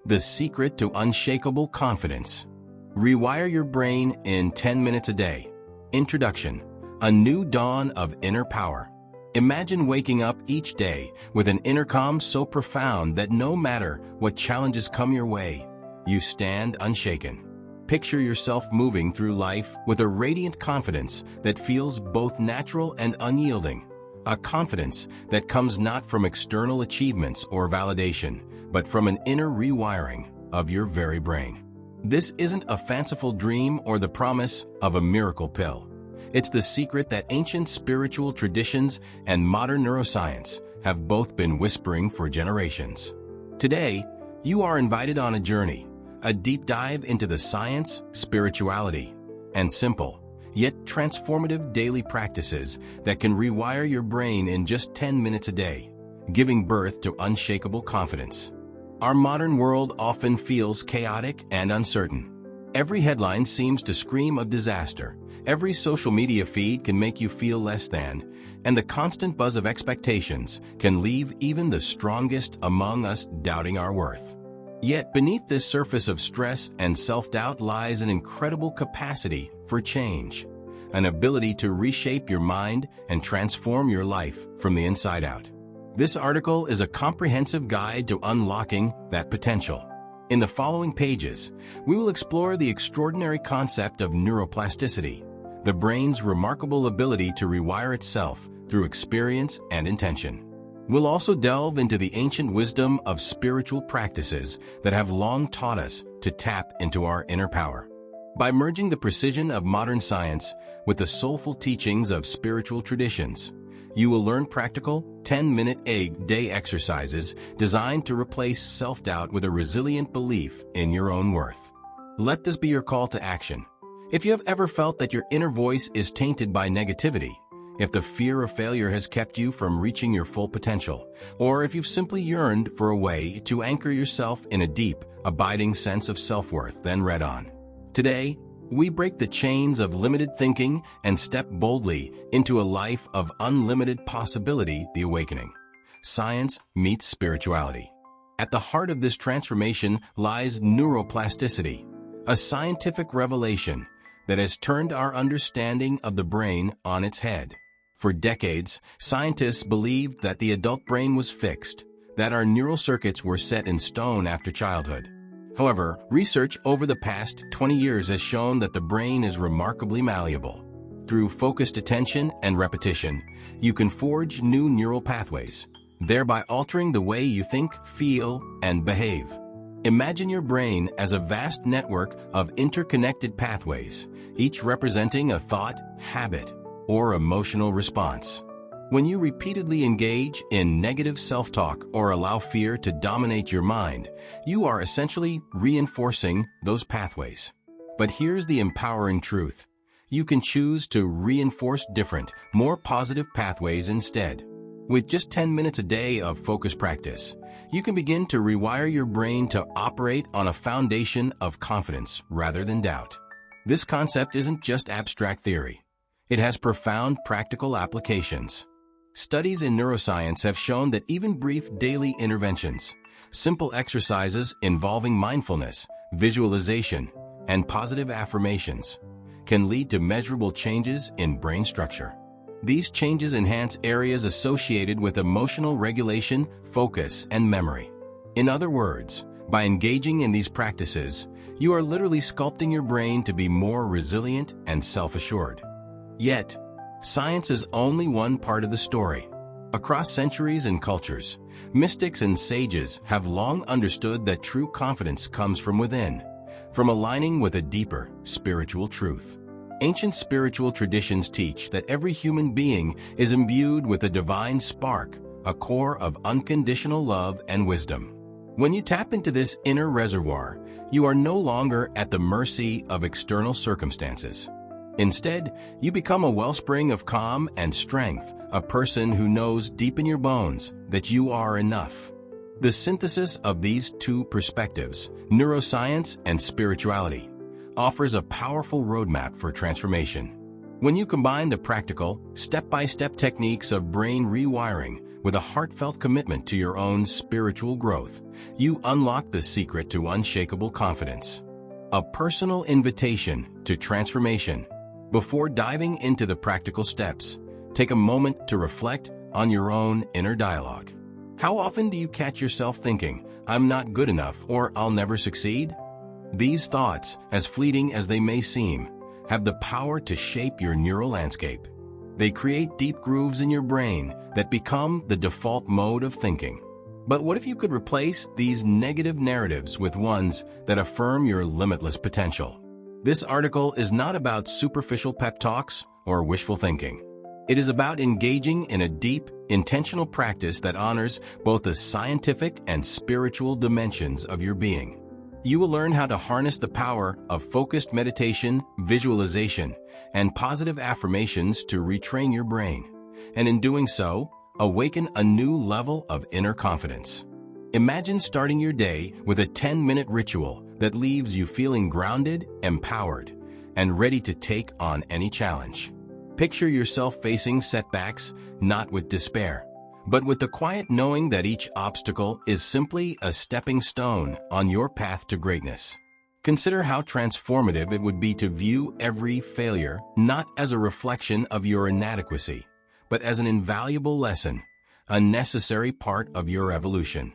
The secret to unshakable confidence. Rewire your brain in 10 minutes a day. Introduction. A new dawn of inner power. Imagine waking up each day with an inner calm so profound that no matter what challenges come your way, you stand unshaken. Picture yourself moving through life with a radiant confidence that feels both natural and unyielding. A confidence that comes not from external achievements or validation, but from an inner rewiring of your very brain. This isn't a fanciful dream or the promise of a miracle pill. It's the secret that ancient spiritual traditions and modern neuroscience have both been whispering for generations. Today, you are invited on a journey, a deep dive into the science, spirituality, and simple, yet transformative daily practices that can rewire your brain in just 10 minutes a day, giving birth to unshakable confidence. Our modern world often feels chaotic and uncertain. Every headline seems to scream of disaster. Every social media feed can make you feel less than, and the constant buzz of expectations can leave even the strongest among us doubting our worth. Yet beneath this surface of stress and self-doubt lies an incredible capacity for change, an ability to reshape your mind and transform your life from the inside out. This article is a comprehensive guide to unlocking that potential. In the following pages, we will explore the extraordinary concept of neuroplasticity, the brain's remarkable ability to rewire itself through experience and intention. We'll also delve into the ancient wisdom of spiritual practices that have long taught us to tap into our inner power. By merging the precision of modern science with the soulful teachings of spiritual traditions, you will learn practical 10-minute day exercises designed to replace self-doubt with a resilient belief in your own worth. Let this be your call to action. If you have ever felt that your inner voice is tainted by negativity, if the fear of failure has kept you from reaching your full potential, or if you've simply yearned for a way to anchor yourself in a deep, abiding sense of self-worth, then read on. Today, we break the chains of limited thinking and step boldly into a life of unlimited possibility, the awakening. Science meets spirituality. At the heart of this transformation lies neuroplasticity, a scientific revelation that has turned our understanding of the brain on its head. For decades, scientists believed that the adult brain was fixed, that our neural circuits were set in stone after childhood. However, research over the past 20 years has shown that the brain is remarkably malleable. Through focused attention and repetition, you can forge new neural pathways, thereby altering the way you think, feel, and behave. Imagine your brain as a vast network of interconnected pathways, each representing a thought, habit, or emotional response. When you repeatedly engage in negative self-talk or allow fear to dominate your mind, you are essentially reinforcing those pathways. But here's the empowering truth. You can choose to reinforce different, more positive pathways instead. With just 10 minutes a day of focus practice, you can begin to rewire your brain to operate on a foundation of confidence rather than doubt. This concept isn't just abstract theory. It has profound practical applications. Studies in neuroscience have shown that even brief daily interventions, simple exercises involving mindfulness, visualization, and positive affirmations, can lead to measurable changes in brain structure. These changes enhance areas associated with emotional regulation, focus, and memory. In other words, by engaging in these practices, you are literally sculpting your brain to be more resilient and self-assured. Yet, science is only one part of the story. Across centuries and cultures, mystics and sages have long understood that true confidence comes from within, from aligning with a deeper, spiritual truth. Ancient spiritual traditions teach that every human being is imbued with a divine spark, a core of unconditional love and wisdom. When you tap into this inner reservoir, you are no longer at the mercy of external circumstances. Instead, you become a wellspring of calm and strength, a person who knows deep in your bones that you are enough. The synthesis of these two perspectives, neuroscience and spirituality, offers a powerful roadmap for transformation. When you combine the practical, step-by-step techniques of brain rewiring with a heartfelt commitment to your own spiritual growth, you unlock the secret to unshakable confidence. A personal invitation to transformation. Before diving into the practical steps, take a moment to reflect on your own inner dialogue. How often do you catch yourself thinking, "I'm not good enough," or "I'll never succeed"? These thoughts, as fleeting as they may seem, have the power to shape your neural landscape. They create deep grooves in your brain that become the default mode of thinking. But what if you could replace these negative narratives with ones that affirm your limitless potential? This article is not about superficial pep talks or wishful thinking. It is about engaging in a deep, intentional practice that honors both the scientific and spiritual dimensions of your being. You will learn how to harness the power of focused meditation, visualization, and positive affirmations to retrain your brain, and in doing so, awaken a new level of inner confidence. Imagine starting your day with a 10-minute ritual that leaves you feeling grounded, empowered, and ready to take on any challenge. Picture yourself facing setbacks, not with despair, but with the quiet knowing that each obstacle is simply a stepping stone on your path to greatness. Consider how transformative it would be to view every failure not as a reflection of your inadequacy, but as an invaluable lesson, a necessary part of your evolution.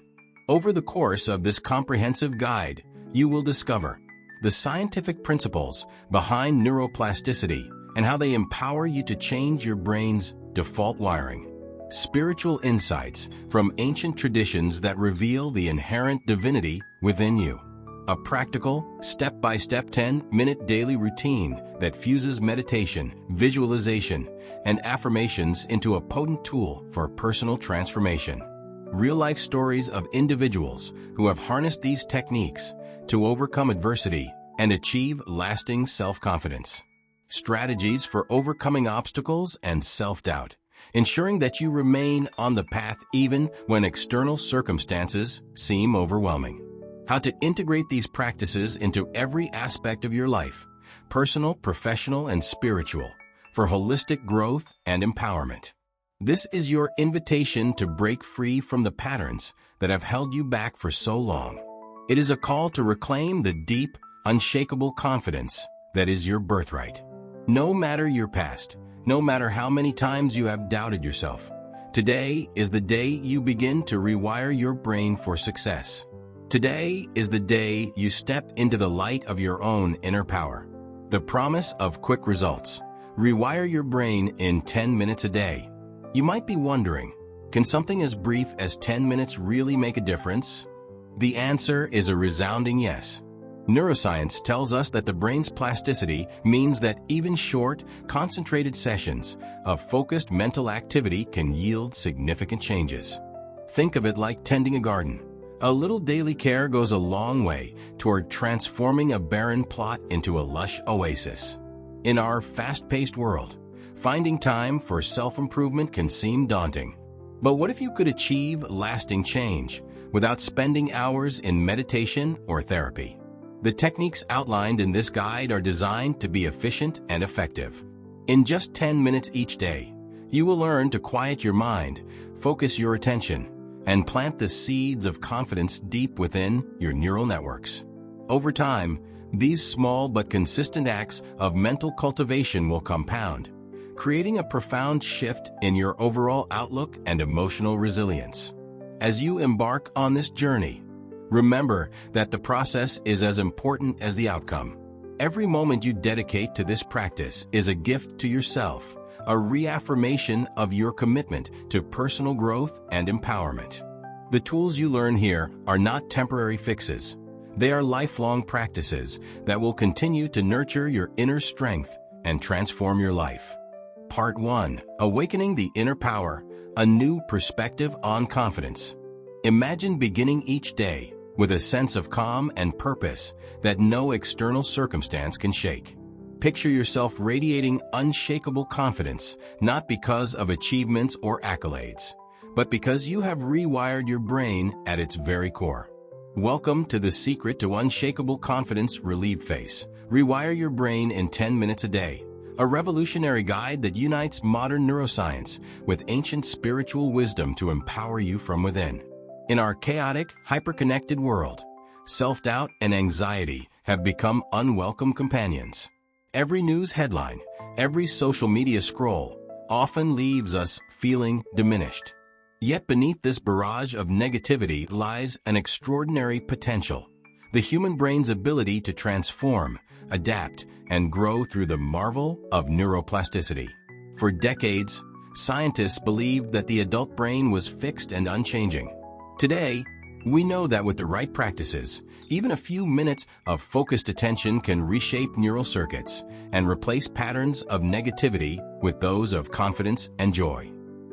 Over the course of this comprehensive guide, you will discover the scientific principles behind neuroplasticity and how they empower you to change your brain's default wiring. Spiritual insights from ancient traditions that reveal the inherent divinity within you. A practical, step-by-step 10-minute daily routine that fuses meditation, visualization, and affirmations into a potent tool for personal transformation. Real-life stories of individuals who have harnessed these techniques to overcome adversity and achieve lasting self-confidence. Strategies for overcoming obstacles and self-doubt, ensuring that you remain on the path even when external circumstances seem overwhelming. How to integrate these practices into every aspect of your life, personal, professional, and spiritual, for holistic growth and empowerment. This is your invitation to break free from the patterns that have held you back for so long. It is a call to reclaim the deep, unshakable confidence that is your birthright. No matter your past, no matter how many times you have doubted yourself, today is the day you begin to rewire your brain for success. Today is the day you step into the light of your own inner power. The promise of quick results. Rewire your brain in 10 minutes a day. You might be wondering, can something as brief as 10 minutes really make a difference? The answer is a resounding yes. Neuroscience tells us that the brain's plasticity means that even short, concentrated sessions of focused mental activity can yield significant changes. Think of it like tending a garden. A little daily care goes a long way toward transforming a barren plot into a lush oasis. In our fast-paced world, finding time for self-improvement can seem daunting. But what if you could achieve lasting change without spending hours in meditation or therapy? The techniques outlined in this guide are designed to be efficient and effective. In just 10 minutes each day, you will learn to quiet your mind, focus your attention, and plant the seeds of confidence deep within your neural networks. Over time, these small but consistent acts of mental cultivation will compound, creating a profound shift in your overall outlook and emotional resilience. As you embark on this journey, remember that the process is as important as the outcome. Every moment you dedicate to this practice is a gift to yourself, a reaffirmation of your commitment to personal growth and empowerment. The tools you learn here are not temporary fixes. They are lifelong practices that will continue to nurture your inner strength and transform your life. Part 1. Awakening the Inner Power, a New Perspective on Confidence. Imagine beginning each day with a sense of calm and purpose that no external circumstance can shake. Picture yourself radiating unshakable confidence, not because of achievements or accolades, but because you have rewired your brain at its very core. Welcome to the secret to unshakable confidence relieved phase. Rewire your brain in 10 minutes a day. a revolutionary guide that unites modern neuroscience with ancient spiritual wisdom to empower you from within. In our chaotic, hyper-connected world, self-doubt and anxiety have become unwelcome companions. Every news headline, every social media scroll often leaves us feeling diminished. Yet beneath this barrage of negativity lies an extraordinary potential: the human brain's ability to transform, adapt, and grow through the marvel of neuroplasticity. For decades, scientists believed that the adult brain was fixed and unchanging. Today, we know that with the right practices, even a few minutes of focused attention can reshape neural circuits and replace patterns of negativity with those of confidence and joy.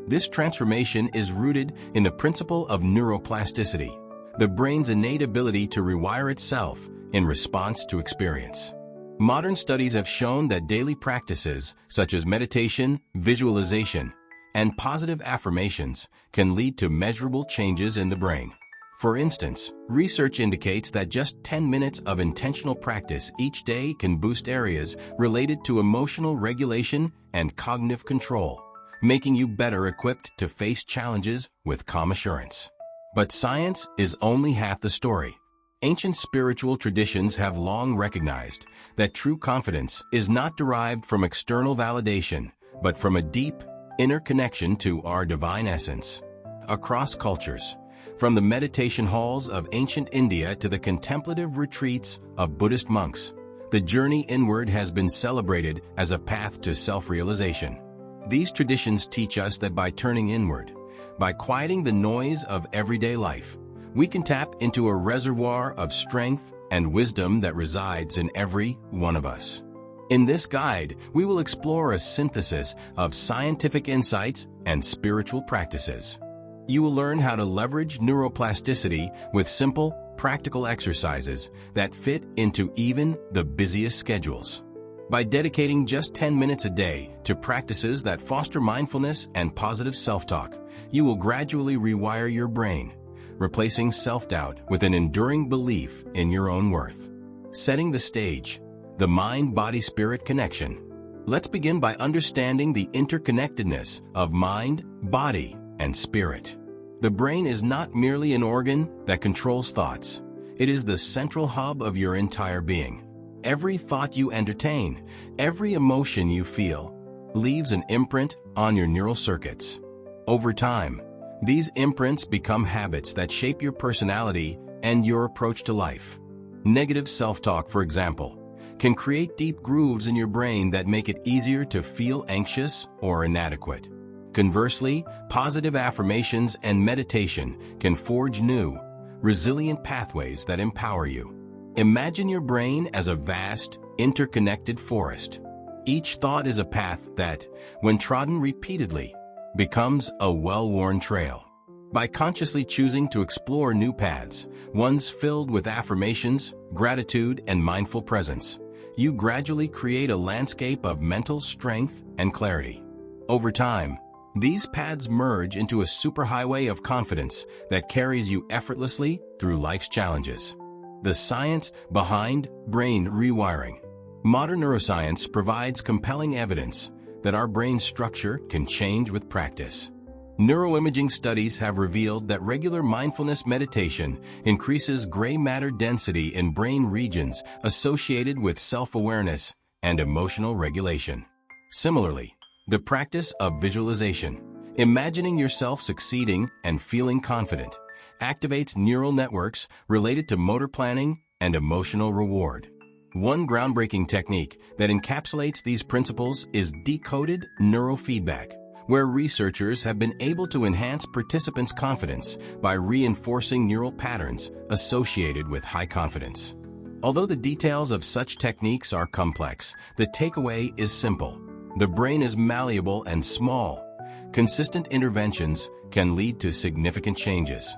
This transformation is rooted in the principle of neuroplasticity, the brain's innate ability to rewire itself in response to experience. Modern studies have shown that daily practices such as meditation, visualization, and positive affirmations can lead to measurable changes in the brain. For instance, research indicates that just 10 minutes of intentional practice each day can boost areas related to emotional regulation and cognitive control, making you better equipped to face challenges with calm assurance. But science is only half the story. Ancient spiritual traditions have long recognized that true confidence is not derived from external validation, but from a deep, inner connection to our divine essence. Across cultures, from the meditation halls of ancient India to the contemplative retreats of Buddhist monks, the journey inward has been celebrated as a path to self-realization. These traditions teach us that by turning inward, by quieting the noise of everyday life, we can tap into a reservoir of strength and wisdom that resides in every one of us. In this guide, we will explore a synthesis of scientific insights and spiritual practices. You will learn how to leverage neuroplasticity with simple, practical exercises that fit into even the busiest schedules. By dedicating just 10 minutes a day to practices that foster mindfulness and positive self-talk, you will gradually rewire your brain, replacing self-doubt with an enduring belief in your own worth. Setting the stage, the mind-body-spirit connection. Let's begin by understanding the interconnectedness of mind, body, and spirit. The brain is not merely an organ that controls thoughts. It is the central hub of your entire being. Every thought you entertain, every emotion you feel, leaves an imprint on your neural circuits. Over time, these imprints become habits that shape your personality and your approach to life. Negative self-talk, for example, can create deep grooves in your brain that make it easier to feel anxious or inadequate. Conversely, positive affirmations and meditation can forge new, resilient pathways that empower you. Imagine your brain as a vast, interconnected forest. Each thought is a path that, when trodden repeatedly, becomes a well-worn trail. By consciously choosing to explore new paths, ones filled with affirmations, gratitude, and mindful presence, you gradually create a landscape of mental strength and clarity. Over time, these paths merge into a superhighway of confidence that carries you effortlessly through life's challenges. The science behind brain rewiring. Modern neuroscience provides compelling evidence that our brain structure can change with practice. Neuroimaging studies have revealed that regular mindfulness meditation increases gray matter density in brain regions associated with self-awareness and emotional regulation. Similarly, the practice of visualization, imagining yourself succeeding and feeling confident, activates neural networks related to motor planning and emotional reward. One groundbreaking technique that encapsulates these principles is decoded neurofeedback, where researchers have been able to enhance participants' confidence by reinforcing neural patterns associated with high confidence. Although the details of such techniques are complex, the takeaway is simple. The brain is malleable and small. Consistent interventions can lead to significant changes.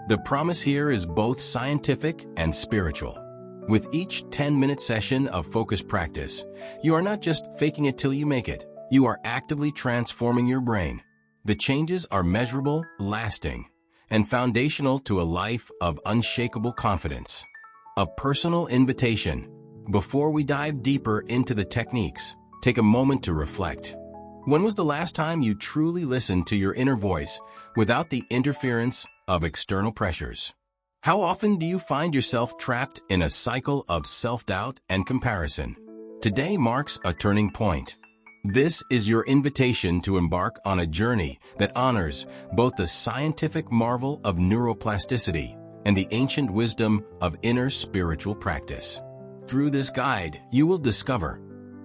The promise here is both scientific and spiritual. With each 10-minute session of focused practice, you are not just faking it till you make it. You are actively transforming your brain. The changes are measurable, lasting, and foundational to a life of unshakable confidence. A personal invitation. Before we dive deeper into the techniques, Take a moment to reflect. When was the last time you truly listened to your inner voice without the interference of external pressures? How often do you find yourself trapped in a cycle of self-doubt and comparison? Today marks a turning point. This is your invitation to embark on a journey that honors both the scientific marvel of neuroplasticity and the ancient wisdom of inner spiritual practice. Through this guide, you will discover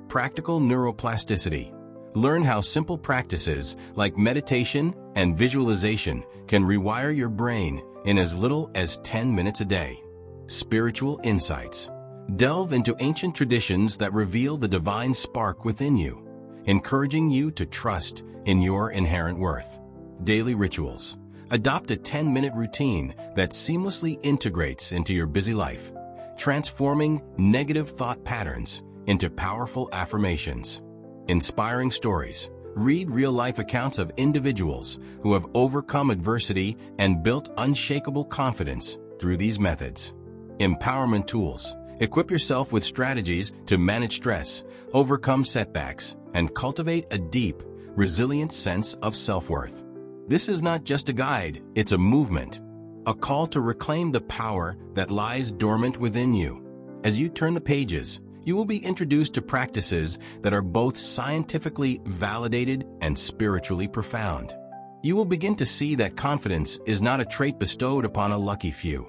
practical neuroplasticity. Learn how simple practices like meditation and visualization can rewire your brain in as little as 10 minutes a day. Spiritual insights. Delve into ancient traditions that reveal the divine spark within you, encouraging you to trust in your inherent worth. Daily rituals. Adopt a 10-minute routine that seamlessly integrates into your busy life, transforming negative thought patterns into powerful affirmations. Inspiring stories. Read real-life accounts of individuals who have overcome adversity and built unshakable confidence through these methods. Empowerment tools. Equip yourself with strategies to manage stress, overcome setbacks, and cultivate a deep, resilient sense of self-worth. This is not just a guide, it's a movement, a call to reclaim the power that lies dormant within you. As you turn the pages, you will be introduced to practices that are both scientifically validated and spiritually profound. You will begin to see that confidence is not a trait bestowed upon a lucky few.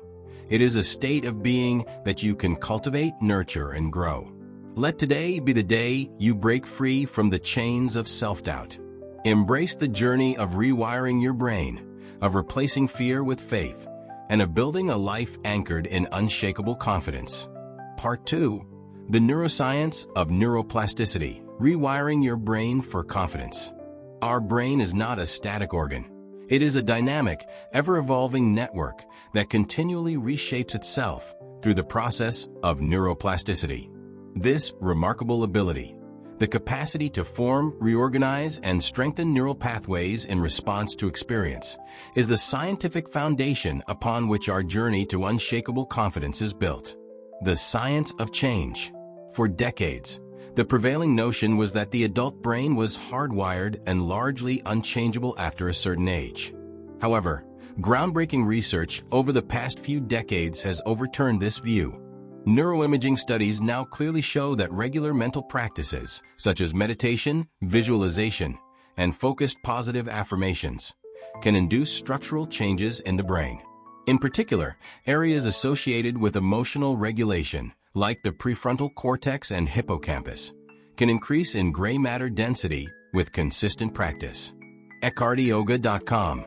It is a state of being that you can cultivate, nurture, and grow. Let today be the day you break free from the chains of self-doubt. Embrace the journey of rewiring your brain, of replacing fear with faith, and of building a life anchored in unshakable confidence. Part 2. The neuroscience of neuroplasticity, rewiring your brain for confidence. Our brain is not a static organ. It is a dynamic, ever-evolving network that continually reshapes itself through the process of neuroplasticity. This remarkable ability, the capacity to form, reorganize, and strengthen neural pathways in response to experience, is the scientific foundation upon which our journey to unshakable confidence is built. The science of change. For decades, the prevailing notion was that the adult brain was hardwired and largely unchangeable after a certain age. However, groundbreaking research over the past few decades has overturned this view. Neuroimaging studies now clearly show that regular mental practices, such as meditation, visualization, and focused positive affirmations, can induce structural changes in the brain. In particular, areas associated with emotional regulation, like the prefrontal cortex and hippocampus, can increase in gray matter density with consistent practice. EckhartYoga.com.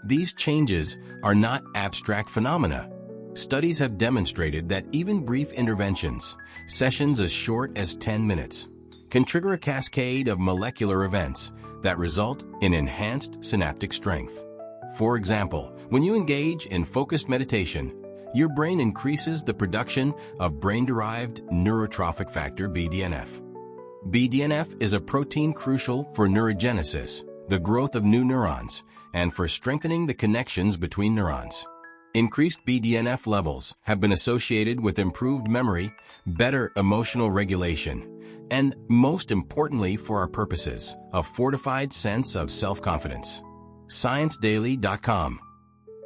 These changes are not abstract phenomena. Studies have demonstrated that even brief interventions, sessions as short as 10 minutes, can trigger a cascade of molecular events that result in enhanced synaptic strength. For example, when you engage in focused meditation, your brain increases the production of brain-derived neurotrophic factor BDNF. BDNF is a protein crucial for neurogenesis, the growth of new neurons, and for strengthening the connections between neurons. Increased BDNF levels have been associated with improved memory, better emotional regulation, and, most importantly for our purposes, a fortified sense of self-confidence. ScienceDaily.com.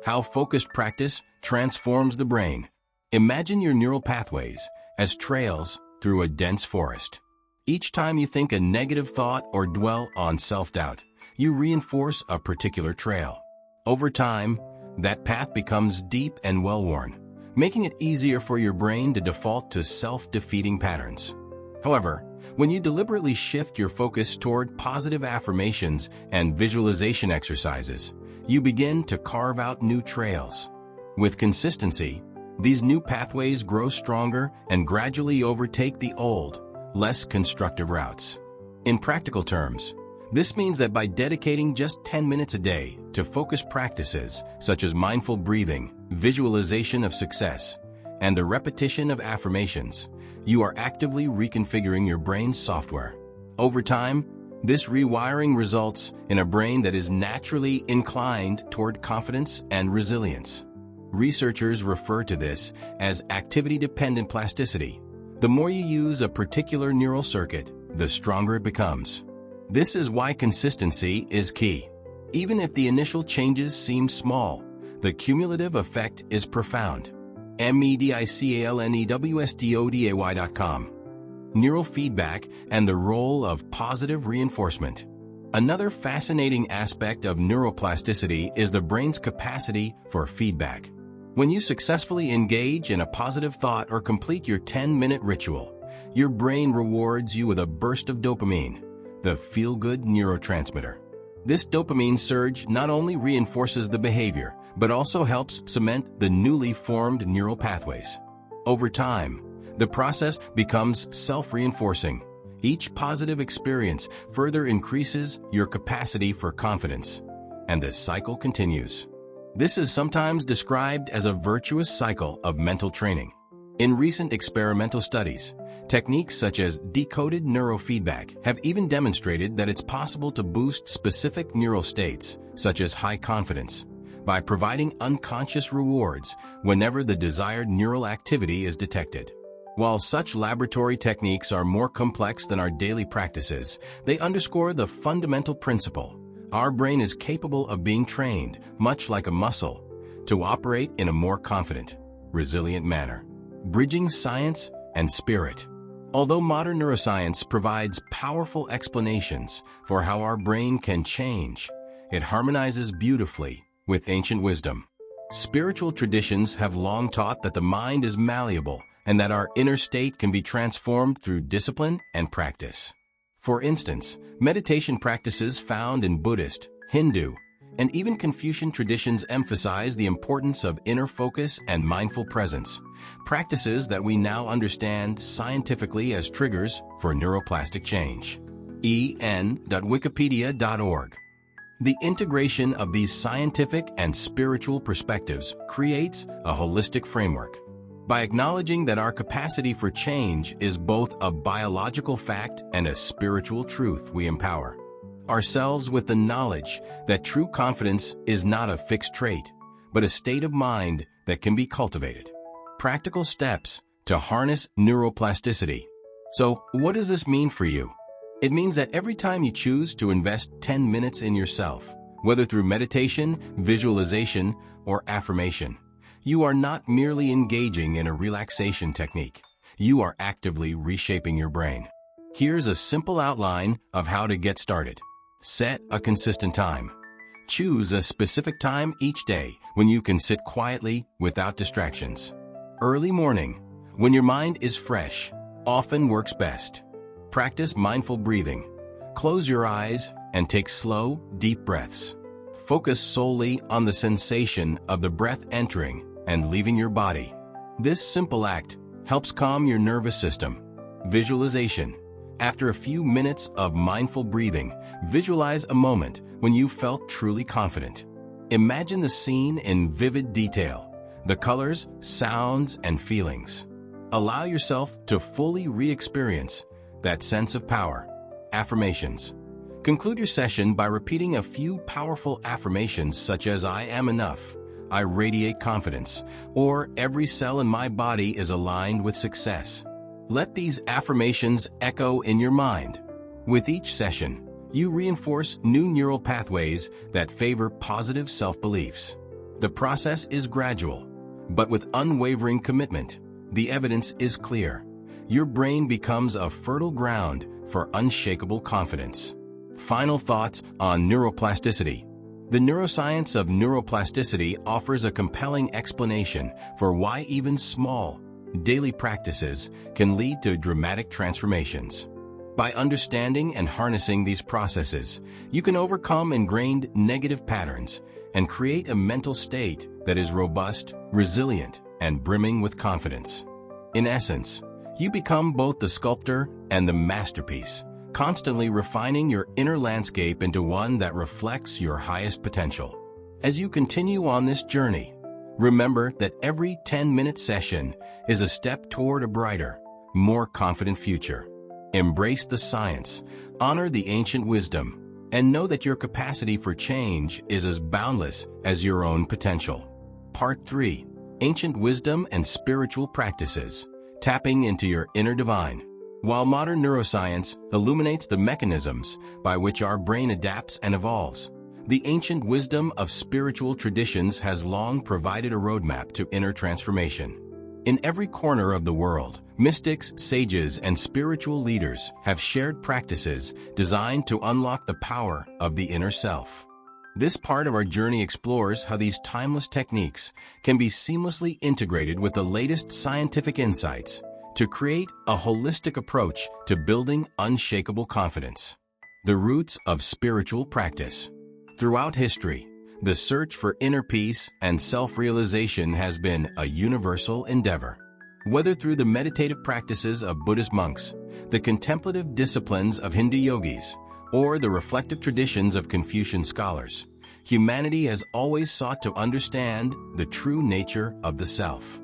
How focused practice transforms the brain. Imagine your neural pathways as trails through a dense forest. Each time you think a negative thought or dwell on self-doubt, you reinforce a particular trail. Over time, that path becomes deep and well-worn, making it easier for your brain to default to self-defeating patterns. However, when you deliberately shift your focus toward positive affirmations and visualization exercises, you begin to carve out new trails. With consistency, these new pathways grow stronger and gradually overtake the old, less constructive routes. In practical terms, this means that by dedicating just 10 minutes a day to focused practices such as mindful breathing, visualization of success, and the repetition of affirmations, you are actively reconfiguring your brain's software. Over time, this rewiring results in a brain that is naturally inclined toward confidence and resilience. Researchers refer to this as activity-dependent plasticity. The more you use a particular neural circuit, the stronger it becomes. This is why consistency is key. Even if the initial changes seem small, the cumulative effect is profound. medicalnewsday.com. Neural feedback and the role of positive reinforcement. Another fascinating aspect of neuroplasticity is the brain's capacity for feedback. When you successfully engage in a positive thought or complete your 10-minute ritual, your brain rewards you with a burst of dopamine, the feel-good neurotransmitter. This dopamine surge not only reinforces the behavior, but also helps cement the newly formed neural pathways. Over time, the process becomes self-reinforcing. Each positive experience further increases your capacity for confidence, and the cycle continues. This is sometimes described as a virtuous cycle of mental training. In recent experimental studies, techniques such as decoded neurofeedback have even demonstrated that it's possible to boost specific neural states, such as high confidence, by providing unconscious rewards whenever the desired neural activity is detected. While such laboratory techniques are more complex than our daily practices, they underscore the fundamental principle: our brain is capable of being trained, much like a muscle, to operate in a more confident, resilient manner. Bridging science and spirit. Although modern neuroscience provides powerful explanations for how our brain can change, it harmonizes beautifully with ancient wisdom. Spiritual traditions have long taught that the mind is malleable and that our inner state can be transformed through discipline and practice. For instance, meditation practices found in Buddhist, Hindu, and even Confucian traditions emphasize the importance of inner focus and mindful presence, practices that we now understand scientifically as triggers for neuroplastic change. en.wikipedia.org. The integration of these scientific and spiritual perspectives creates a holistic framework. By acknowledging that our capacity for change is both a biological fact and a spiritual truth, we empower ourselves with the knowledge that true confidence is not a fixed trait, but a state of mind that can be cultivated. Practical steps to harness neuroplasticity. So, what does this mean for you? It means that every time you choose to invest 10 minutes in yourself, whether through meditation, visualization, or affirmation, you are not merely engaging in a relaxation technique. You are actively reshaping your brain. Here's a simple outline of how to get started. Set a consistent time. Choose a specific time each day when you can sit quietly without distractions. Early morning, when your mind is fresh, often works best. Practice mindful breathing. Close your eyes and take slow, deep breaths. Focus solely on the sensation of the breath entering and leaving your body. This simple act helps calm your nervous system. Visualization. After a few minutes of mindful breathing, visualize a moment when you felt truly confident. Imagine the scene in vivid detail, the colors, sounds, and feelings. Allow yourself to fully re-experience that sense of power. Affirmations. Conclude your session by repeating a few powerful affirmations such as "I am enough," "I radiate confidence," or "Every cell in my body is aligned with success." Let these affirmations echo in your mind. With each session, you reinforce new neural pathways that favor positive self-beliefs. The process is gradual, but with unwavering commitment, the evidence is clear. Your brain becomes a fertile ground for unshakable confidence. Final thoughts on neuroplasticity. The neuroscience of neuroplasticity offers a compelling explanation for why even small, daily practices can lead to dramatic transformations. By understanding and harnessing these processes, you can overcome ingrained negative patterns and create a mental state that is robust, resilient, and brimming with confidence. In essence, you become both the sculptor and the masterpiece, constantly refining your inner landscape into one that reflects your highest potential. As you continue on this journey, remember that every 10-minute session is a step toward a brighter, more confident future. Embrace the science, honor the ancient wisdom, and know that your capacity for change is as boundless as your own potential. Part 3. Ancient Wisdom and Spiritual Practices. Tapping into your inner divine. While modern neuroscience illuminates the mechanisms by which our brain adapts and evolves, the ancient wisdom of spiritual traditions has long provided a roadmap to inner transformation. In every corner of the world, mystics, sages, and spiritual leaders have shared practices designed to unlock the power of the inner self. This part of our journey explores how these timeless techniques can be seamlessly integrated with the latest scientific insights to create a holistic approach to building unshakable confidence. The roots of spiritual practice. Throughout history, the search for inner peace and self-realization has been a universal endeavor. Whether through the meditative practices of Buddhist monks, the contemplative disciplines of Hindu yogis, or the reflective traditions of Confucian scholars, humanity has always sought to understand the true nature of the self.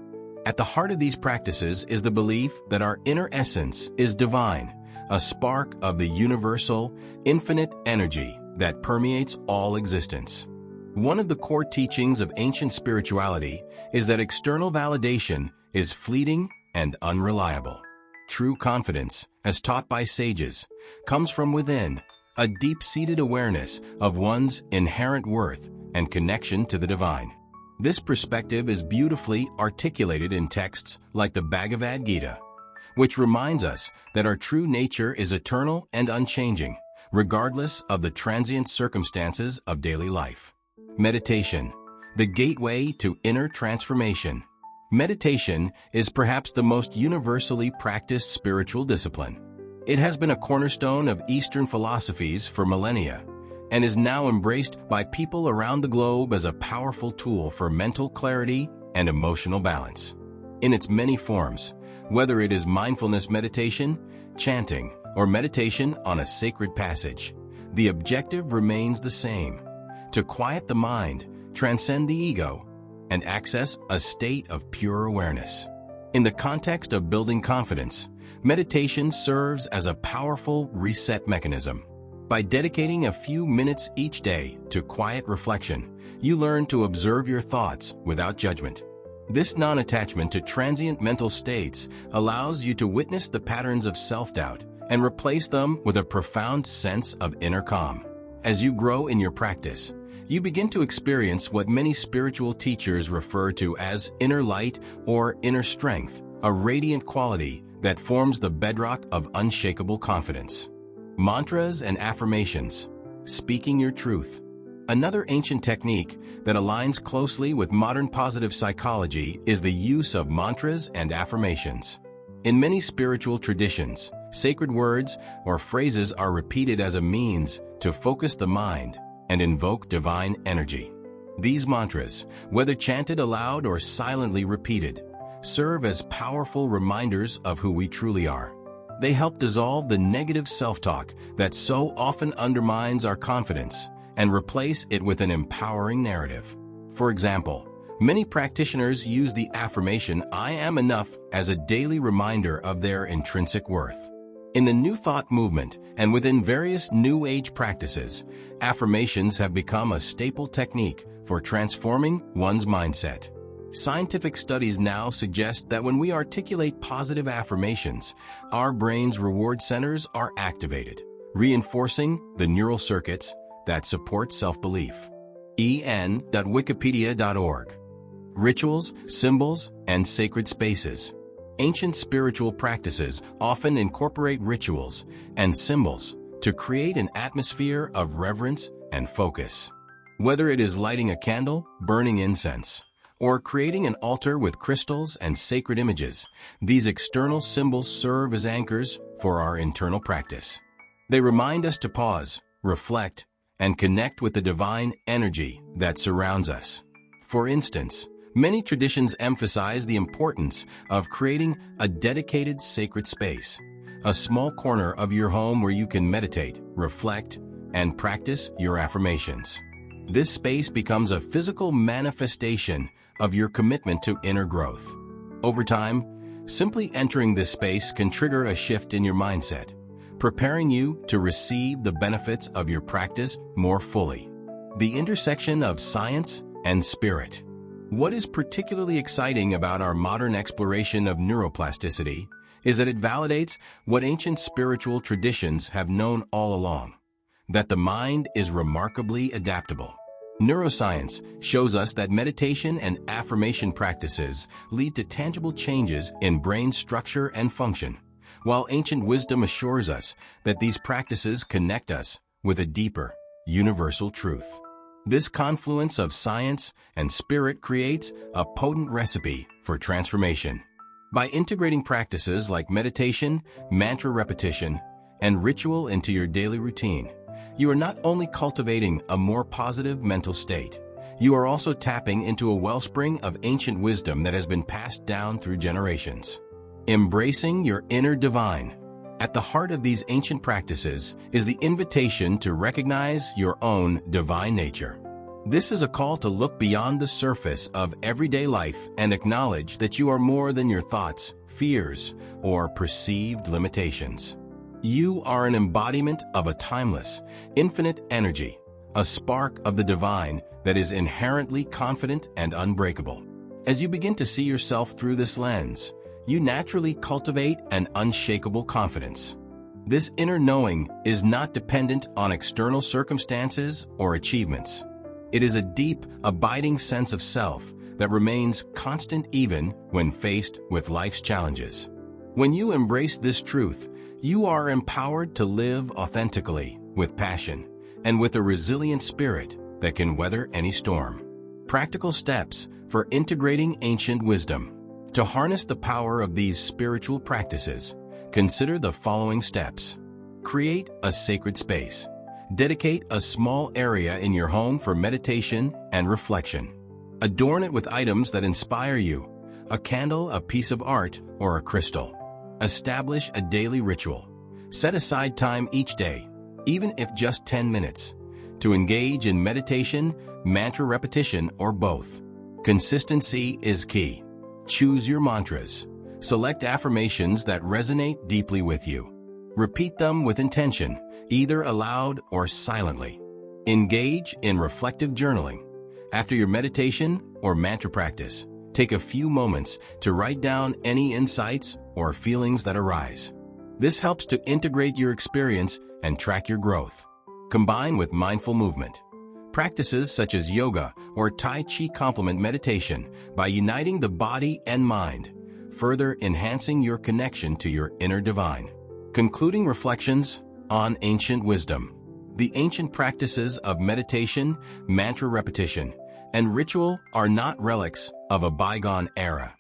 At the heart of these practices is the belief that our inner essence is divine, a spark of the universal, infinite energy that permeates all existence. One of the core teachings of ancient spirituality is that external validation is fleeting and unreliable. True confidence, as taught by sages, comes from within, a deep-seated awareness of one's inherent worth and connection to the divine. This perspective is beautifully articulated in texts like the Bhagavad Gita, which reminds us that our true nature is eternal and unchanging, regardless of the transient circumstances of daily life. Meditation, the gateway to inner transformation. Meditation is perhaps the most universally practiced spiritual discipline. It has been a cornerstone of Eastern philosophies for millennia, and is now embraced by people around the globe as a powerful tool for mental clarity and emotional balance. In its many forms, whether it is mindfulness meditation, chanting, or meditation on a sacred passage, the objective remains the same: to quiet the mind, transcend the ego, and access a state of pure awareness. In the context of building confidence, meditation serves as a powerful reset mechanism. By dedicating a few minutes each day to quiet reflection, you learn to observe your thoughts without judgment. This non-attachment to transient mental states allows you to witness the patterns of self-doubt and replace them with a profound sense of inner calm. As you grow in your practice, you begin to experience what many spiritual teachers refer to as inner light or inner strength, a radiant quality that forms the bedrock of unshakable confidence. Mantras and affirmations. Speaking your truth. Another ancient technique that aligns closely with modern positive psychology is the use of mantras and affirmations. In many spiritual traditions, sacred words or phrases are repeated as a means to focus the mind and invoke divine energy. These mantras, whether chanted aloud or silently repeated, serve as powerful reminders of who we truly are. They help dissolve the negative self-talk that so often undermines our confidence and replace it with an empowering narrative. For example, many practitioners use the affirmation "I am enough" as a daily reminder of their intrinsic worth. In the New Thought movement and within various New Age practices, affirmations have become a staple technique for transforming one's mindset. Scientific studies now suggest that when we articulate positive affirmations, our brain's reward centers are activated, reinforcing the neural circuits that support self-belief. en.wikipedia.org. Rituals, symbols, and sacred spaces. Ancient spiritual practices often incorporate rituals and symbols to create an atmosphere of reverence and focus. Whether it is lighting a candle, burning incense, or creating an altar with crystals and sacred images, these external symbols serve as anchors for our internal practice. They remind us to pause, reflect, and connect with the divine energy that surrounds us. For instance, many traditions emphasize the importance of creating a dedicated sacred space, a small corner of your home where you can meditate, reflect, and practice your affirmations. This space becomes a physical manifestation of your commitment to inner growth. Over time, simply entering this space can trigger a shift in your mindset, preparing you to receive the benefits of your practice more fully. The intersection of science and spirit. What is particularly exciting about our modern exploration of neuroplasticity is that it validates what ancient spiritual traditions have known all along, that the mind is remarkably adaptable. Neuroscience shows us that meditation and affirmation practices lead to tangible changes in brain structure and function, while ancient wisdom assures us that these practices connect us with a deeper, universal truth. This confluence of science and spirit creates a potent recipe for transformation. By integrating practices like meditation, mantra repetition, and ritual into your daily routine, you are not only cultivating a more positive mental state, you are also tapping into a wellspring of ancient wisdom that has been passed down through generations. Embracing your inner divine. At the heart of these ancient practices is the invitation to recognize your own divine nature. This is a call to look beyond the surface of everyday life and acknowledge that you are more than your thoughts, fears, or perceived limitations. You are an embodiment of a timeless, infinite energy, a spark of the divine that is inherently confident and unbreakable. As you begin to see yourself through this lens, you naturally cultivate an unshakable confidence. This inner knowing is not dependent on external circumstances or achievements. It is a deep, abiding sense of self that remains constant even when faced with life's challenges. When you embrace this truth, you are empowered to live authentically, with passion, and with a resilient spirit that can weather any storm. Practical steps for integrating ancient wisdom. To harness the power of these spiritual practices, consider the following steps. Create a sacred space. Dedicate a small area in your home for meditation and reflection. Adorn it with items that inspire you, a candle, a piece of art, or a crystal. Establish a daily ritual. Set aside time each day, even if just 10 minutes, to engage in meditation, mantra repetition, or both. Consistency is key. Choose your mantras. Select affirmations that resonate deeply with you. Repeat them with intention, either aloud or silently. Engage in reflective journaling. After your meditation or mantra practice, take a few moments to write down any insights or feelings that arise. This helps to integrate your experience and track your growth. Combine with mindful movement. Practices such as yoga or Tai Chi complement meditation by uniting the body and mind, further enhancing your connection to your inner divine. Concluding reflections on ancient wisdom. The ancient practices of meditation, mantra repetition, and ritual are not relics of a bygone era.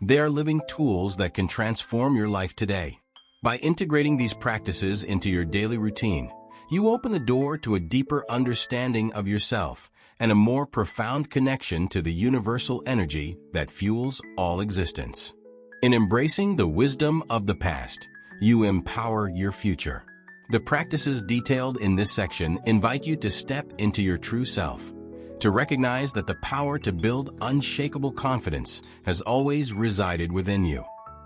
They are living tools that can transform your life today. By integrating these practices into your daily routine, you open the door to a deeper understanding of yourself and a more profound connection to the universal energy that fuels all existence. In embracing the wisdom of the past, you empower your future. The practices detailed in this section invite you to step into your true self, to recognize that the power to build unshakable confidence has always resided within you.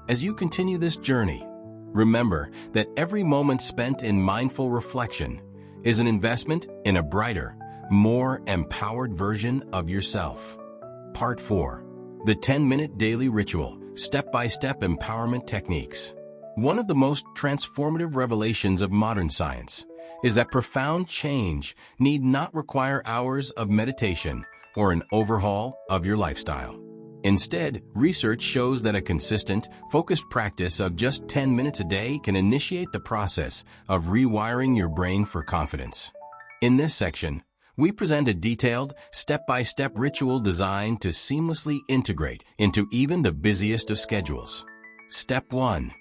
As you continue this journey, remember that every moment spent in mindful reflection is an investment in a brighter, more empowered version of yourself. Part 4. The 10-minute daily ritual, step-by-step empowerment techniques. One of the most transformative revelations of modern science is that profound change need not require hours of meditation or an overhaul of your lifestyle. Instead, research shows that a consistent, focused practice of just 10 minutes a day can initiate the process of rewiring your brain for confidence. In this section, we present a detailed, step-by-step ritual designed to seamlessly integrate into even the busiest of schedules. Step 1.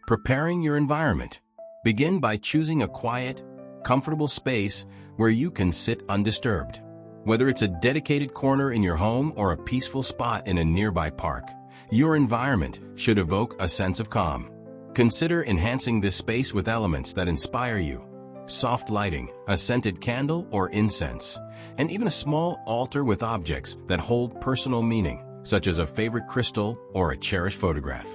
Preparing your environment. Begin by choosing a quiet, comfortable space where you can sit undisturbed. Whether it's a dedicated corner in your home or a peaceful spot in a nearby park, your environment should evoke a sense of calm. Consider enhancing this space with elements that inspire you. Soft lighting, a scented candle or incense, and even a small altar with objects that hold personal meaning, such as a favorite crystal or a cherished photograph.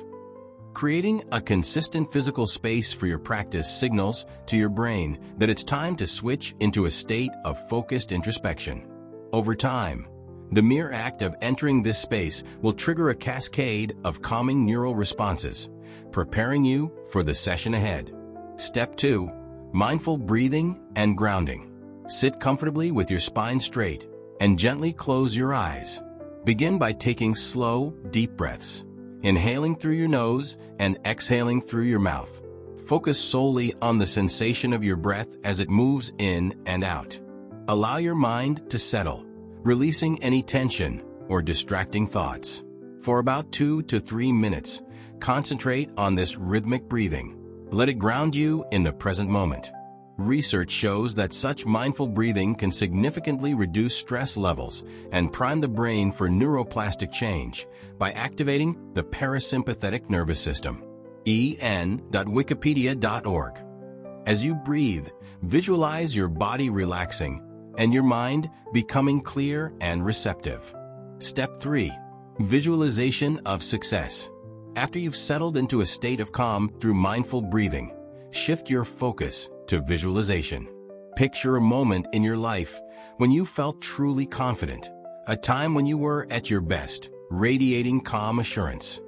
Creating a consistent physical space for your practice signals to your brain that it's time to switch into a state of focused introspection. Over time, the mere act of entering this space will trigger a cascade of calming neural responses, preparing you for the session ahead. Step 2. Mindful breathing and grounding. Sit comfortably with your spine straight and gently close your eyes. Begin by taking slow, deep breaths, inhaling through your nose and exhaling through your mouth. Focus solely on the sensation of your breath as it moves in and out. Allow your mind to settle, releasing any tension or distracting thoughts. For about 2 to 3 minutes, concentrate on this rhythmic breathing. Let it ground you in the present moment. Research shows that such mindful breathing can significantly reduce stress levels and prime the brain for neuroplastic change by activating the parasympathetic nervous system. en.wikipedia.org. As you breathe, visualize your body relaxing and your mind becoming clear and receptive. Step 3. Visualization of success. After you've settled into a state of calm through mindful breathing, shift your focus to visualization. Picture a moment in your life when you felt truly confident, a time when you were at your best, radiating calm assurance.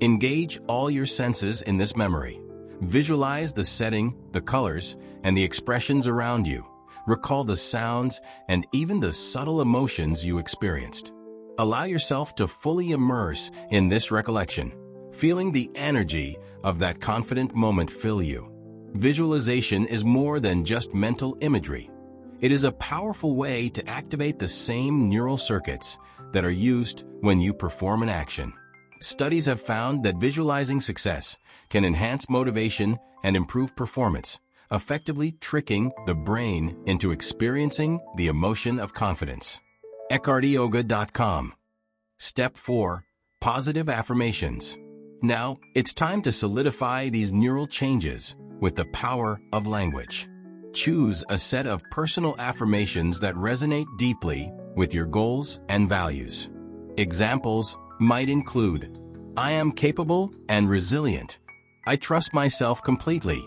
Engage all your senses in this memory. Visualize the setting, the colors, and the expressions around you. Recall the sounds and even the subtle emotions you experienced. Allow yourself to fully immerse in this recollection, feeling the energy of that confident moment fill you. Visualization is more than just mental imagery. It is a powerful way to activate the same neural circuits that are used when you perform an action. Studies have found that visualizing success can enhance motivation and improve performance, effectively tricking the brain into experiencing the emotion of confidence. EckhartYoga.com. Step 4. Positive affirmations. Now, it's time to solidify these neural changes with the power of language. Choose a set of personal affirmations that resonate deeply with your goals and values. Examples might include, I am capable and resilient. I trust myself completely.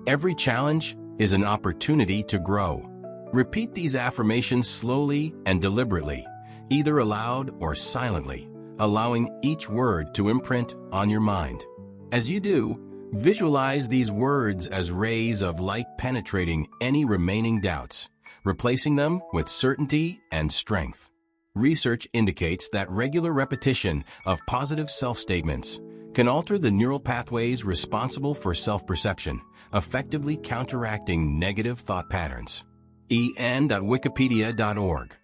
Every challenge is an opportunity to grow. Repeat these affirmations slowly and deliberately, either aloud or silently, allowing each word to imprint on your mind. As you do, visualize these words as rays of light penetrating any remaining doubts, replacing them with certainty and strength. Research indicates that regular repetition of positive self-statements can alter the neural pathways responsible for self-perception, effectively counteracting negative thought patterns. en.wikipedia.org.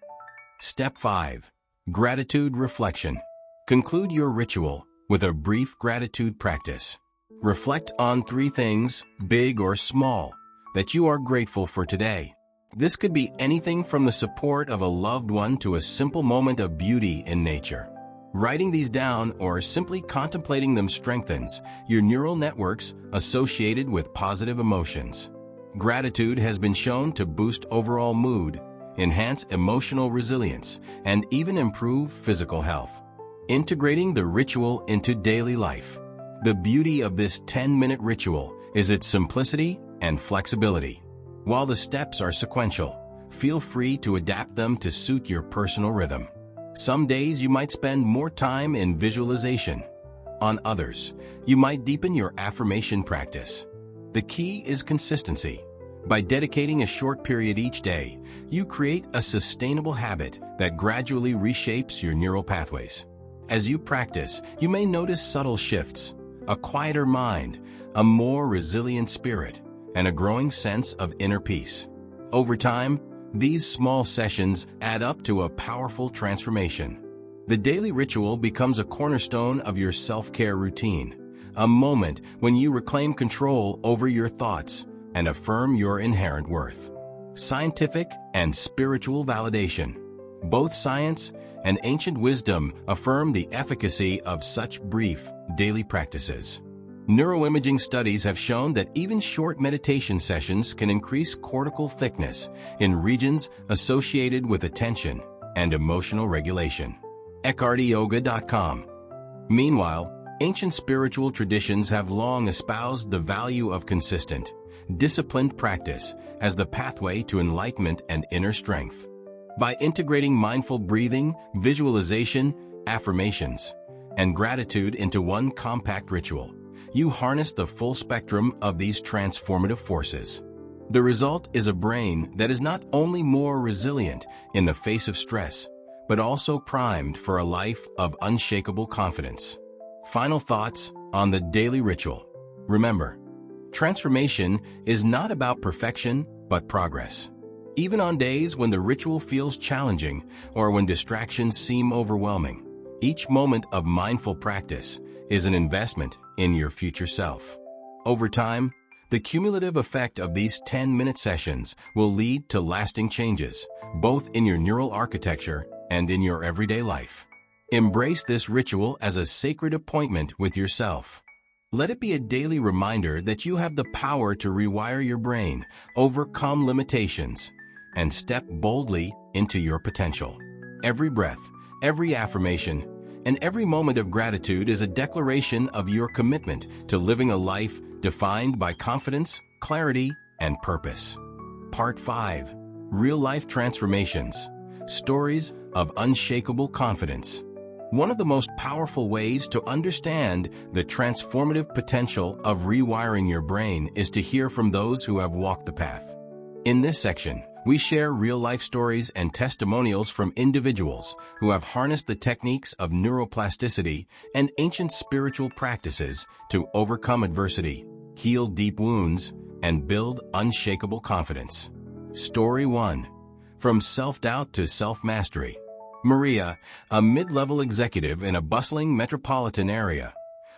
Step 5. Gratitude reflection. Conclude your ritual with a brief gratitude practice. Reflect on 3 things, big or small, that you are grateful for today. This could be anything from the support of a loved one to a simple moment of beauty in nature. Writing these down or simply contemplating them strengthens your neural networks associated with positive emotions. Gratitude has been shown to boost overall mood, enhance emotional resilience, and even improve physical health. Integrating the ritual into daily life. The beauty of this 10-minute ritual is its simplicity and flexibility. While the steps are sequential, feel free to adapt them to suit your personal rhythm. Some days you might spend more time in visualization. On others, you might deepen your affirmation practice. The key is consistency. By dedicating a short period each day, you create a sustainable habit that gradually reshapes your neural pathways. As you practice, you may notice subtle shifts, a quieter mind, a more resilient spirit, and a growing sense of inner peace. Over time, these small sessions add up to a powerful transformation. The daily ritual becomes a cornerstone of your self-care routine, a moment when you reclaim control over your thoughts and affirm your inherent worth. Scientific and spiritual validation. Both science and ancient wisdom affirm the efficacy of such brief, daily practices. Neuroimaging studies have shown that even short meditation sessions can increase cortical thickness in regions associated with attention and emotional regulation. EckhartYoga.com. Meanwhile, ancient spiritual traditions have long espoused the value of consistent, disciplined practice as the pathway to enlightenment and inner strength. By integrating mindful breathing, visualization, affirmations, and gratitude into one compact ritual, you harness the full spectrum of these transformative forces. The result is a brain that is not only more resilient in the face of stress, but also primed for a life of unshakable confidence. Final thoughts on the daily ritual. Remember, transformation is not about perfection, but progress. Even on days when the ritual feels challenging or when distractions seem overwhelming, each moment of mindful practice is an investment in your future self. Over time, the cumulative effect of these 10-minute sessions will lead to lasting changes, both in your neural architecture and in your everyday life. Embrace this ritual as a sacred appointment with yourself. Let it be a daily reminder that you have the power to rewire your brain, overcome limitations, and step boldly into your potential. Every breath, every affirmation, and every moment of gratitude is a declaration of your commitment to living a life defined by confidence, clarity, and purpose. Part 5. Real-life transformations. Stories of unshakable confidence. One of the most powerful ways to understand the transformative potential of rewiring your brain is to hear from those who have walked the path. In this section, we share real-life stories and testimonials from individuals who have harnessed the techniques of neuroplasticity and ancient spiritual practices to overcome adversity, heal deep wounds, and build unshakable confidence. Story 1. From self-doubt to self-mastery. Maria, a mid-level executive in a bustling metropolitan area,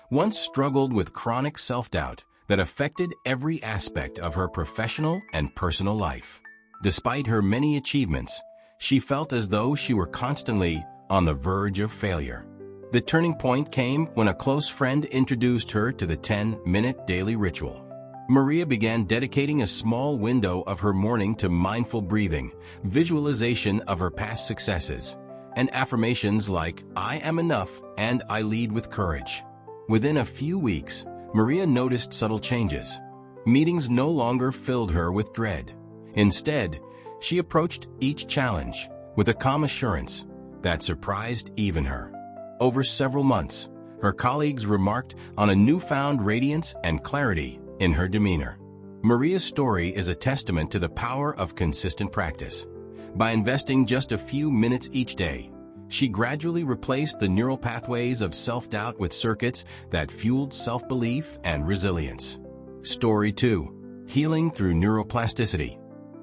once struggled with chronic self-doubt that affected every aspect of her professional and personal life. Despite her many achievements, she felt as though she were constantly on the verge of failure. The turning point came when a close friend introduced her to the 10-minute daily ritual. Maria began dedicating a small window of her morning to mindful breathing, visualization of her past successes, and affirmations like, "I am enough and I lead with courage." Within a few weeks, Maria noticed subtle changes. Meetings no longer filled her with dread. Instead, she approached each challenge with a calm assurance that surprised even her. Over several months, her colleagues remarked on a newfound radiance and clarity in her demeanor. Maria's story is a testament to the power of consistent practice. By investing just a few minutes each day, she gradually replaced the neural pathways of self-doubt with circuits that fueled self-belief and resilience. Story 2. Healing through neuroplasticity.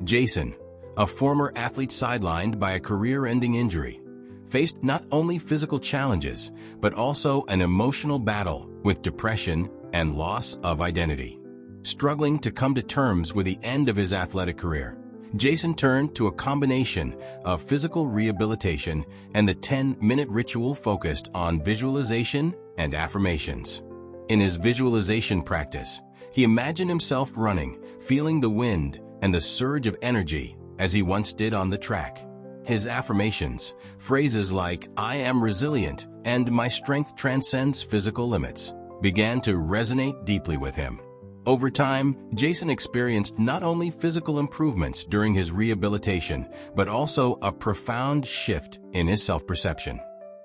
Jason, a former athlete sidelined by a career-ending injury, faced not only physical challenges, but also an emotional battle with depression and loss of identity. Struggling to come to terms with the end of his athletic career, Jason turned to a combination of physical rehabilitation and the 10-minute ritual focused on visualization and affirmations. In his visualization practice, he imagined himself running, feeling the wind and the surge of energy as he once did on the track. His affirmations, phrases like, "I am resilient" and "my strength transcends physical limits," began to resonate deeply with him. Over time, Jason experienced not only physical improvements during his rehabilitation, but also a profound shift in his self-perception.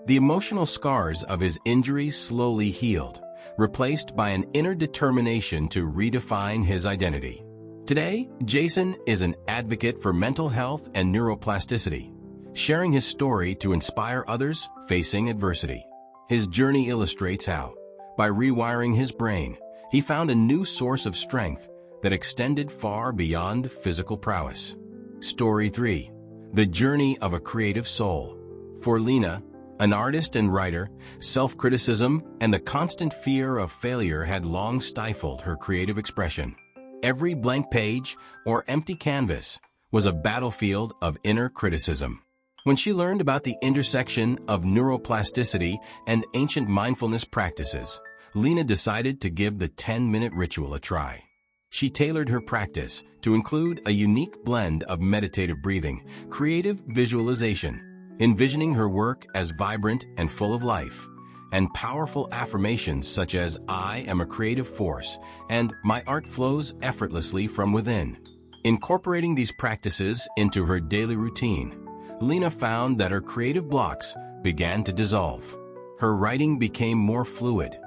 The emotional scars of his injuries slowly healed, replaced by an inner determination to redefine his identity. Today, Jason is an advocate for mental health and neuroplasticity, sharing his story to inspire others facing adversity. His journey illustrates how, by rewiring his brain, he found a new source of strength that extended far beyond physical prowess. Story 3. The journey of a creative soul. For Lena, an artist and writer, self-criticism and the constant fear of failure had long stifled her creative expression. Every blank page or empty canvas was a battlefield of inner criticism. When she learned about the intersection of neuroplasticity and ancient mindfulness practices, Lena decided to give the 10-minute ritual a try. She tailored her practice to include a unique blend of meditative breathing, creative visualization, envisioning her work as vibrant and full of life, and powerful affirmations such as, "I am a creative force," and "My art flows effortlessly from within." Incorporating these practices into her daily routine, Lena found that her creative blocks began to dissolve. Her writing became more fluid,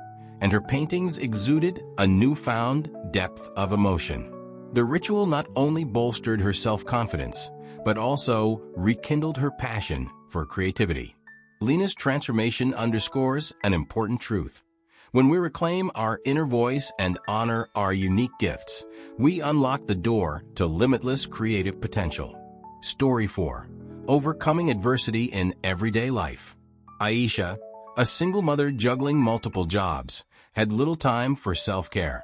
and her paintings exuded a newfound depth of emotion. The ritual not only bolstered her self-confidence, but also rekindled her passion for creativity. Lena's transformation underscores an important truth. When we reclaim our inner voice and honor our unique gifts, we unlock the door to limitless creative potential. Story 4. Overcoming adversity in everyday life. Aisha, a single mother juggling multiple jobs, had little time for self-care.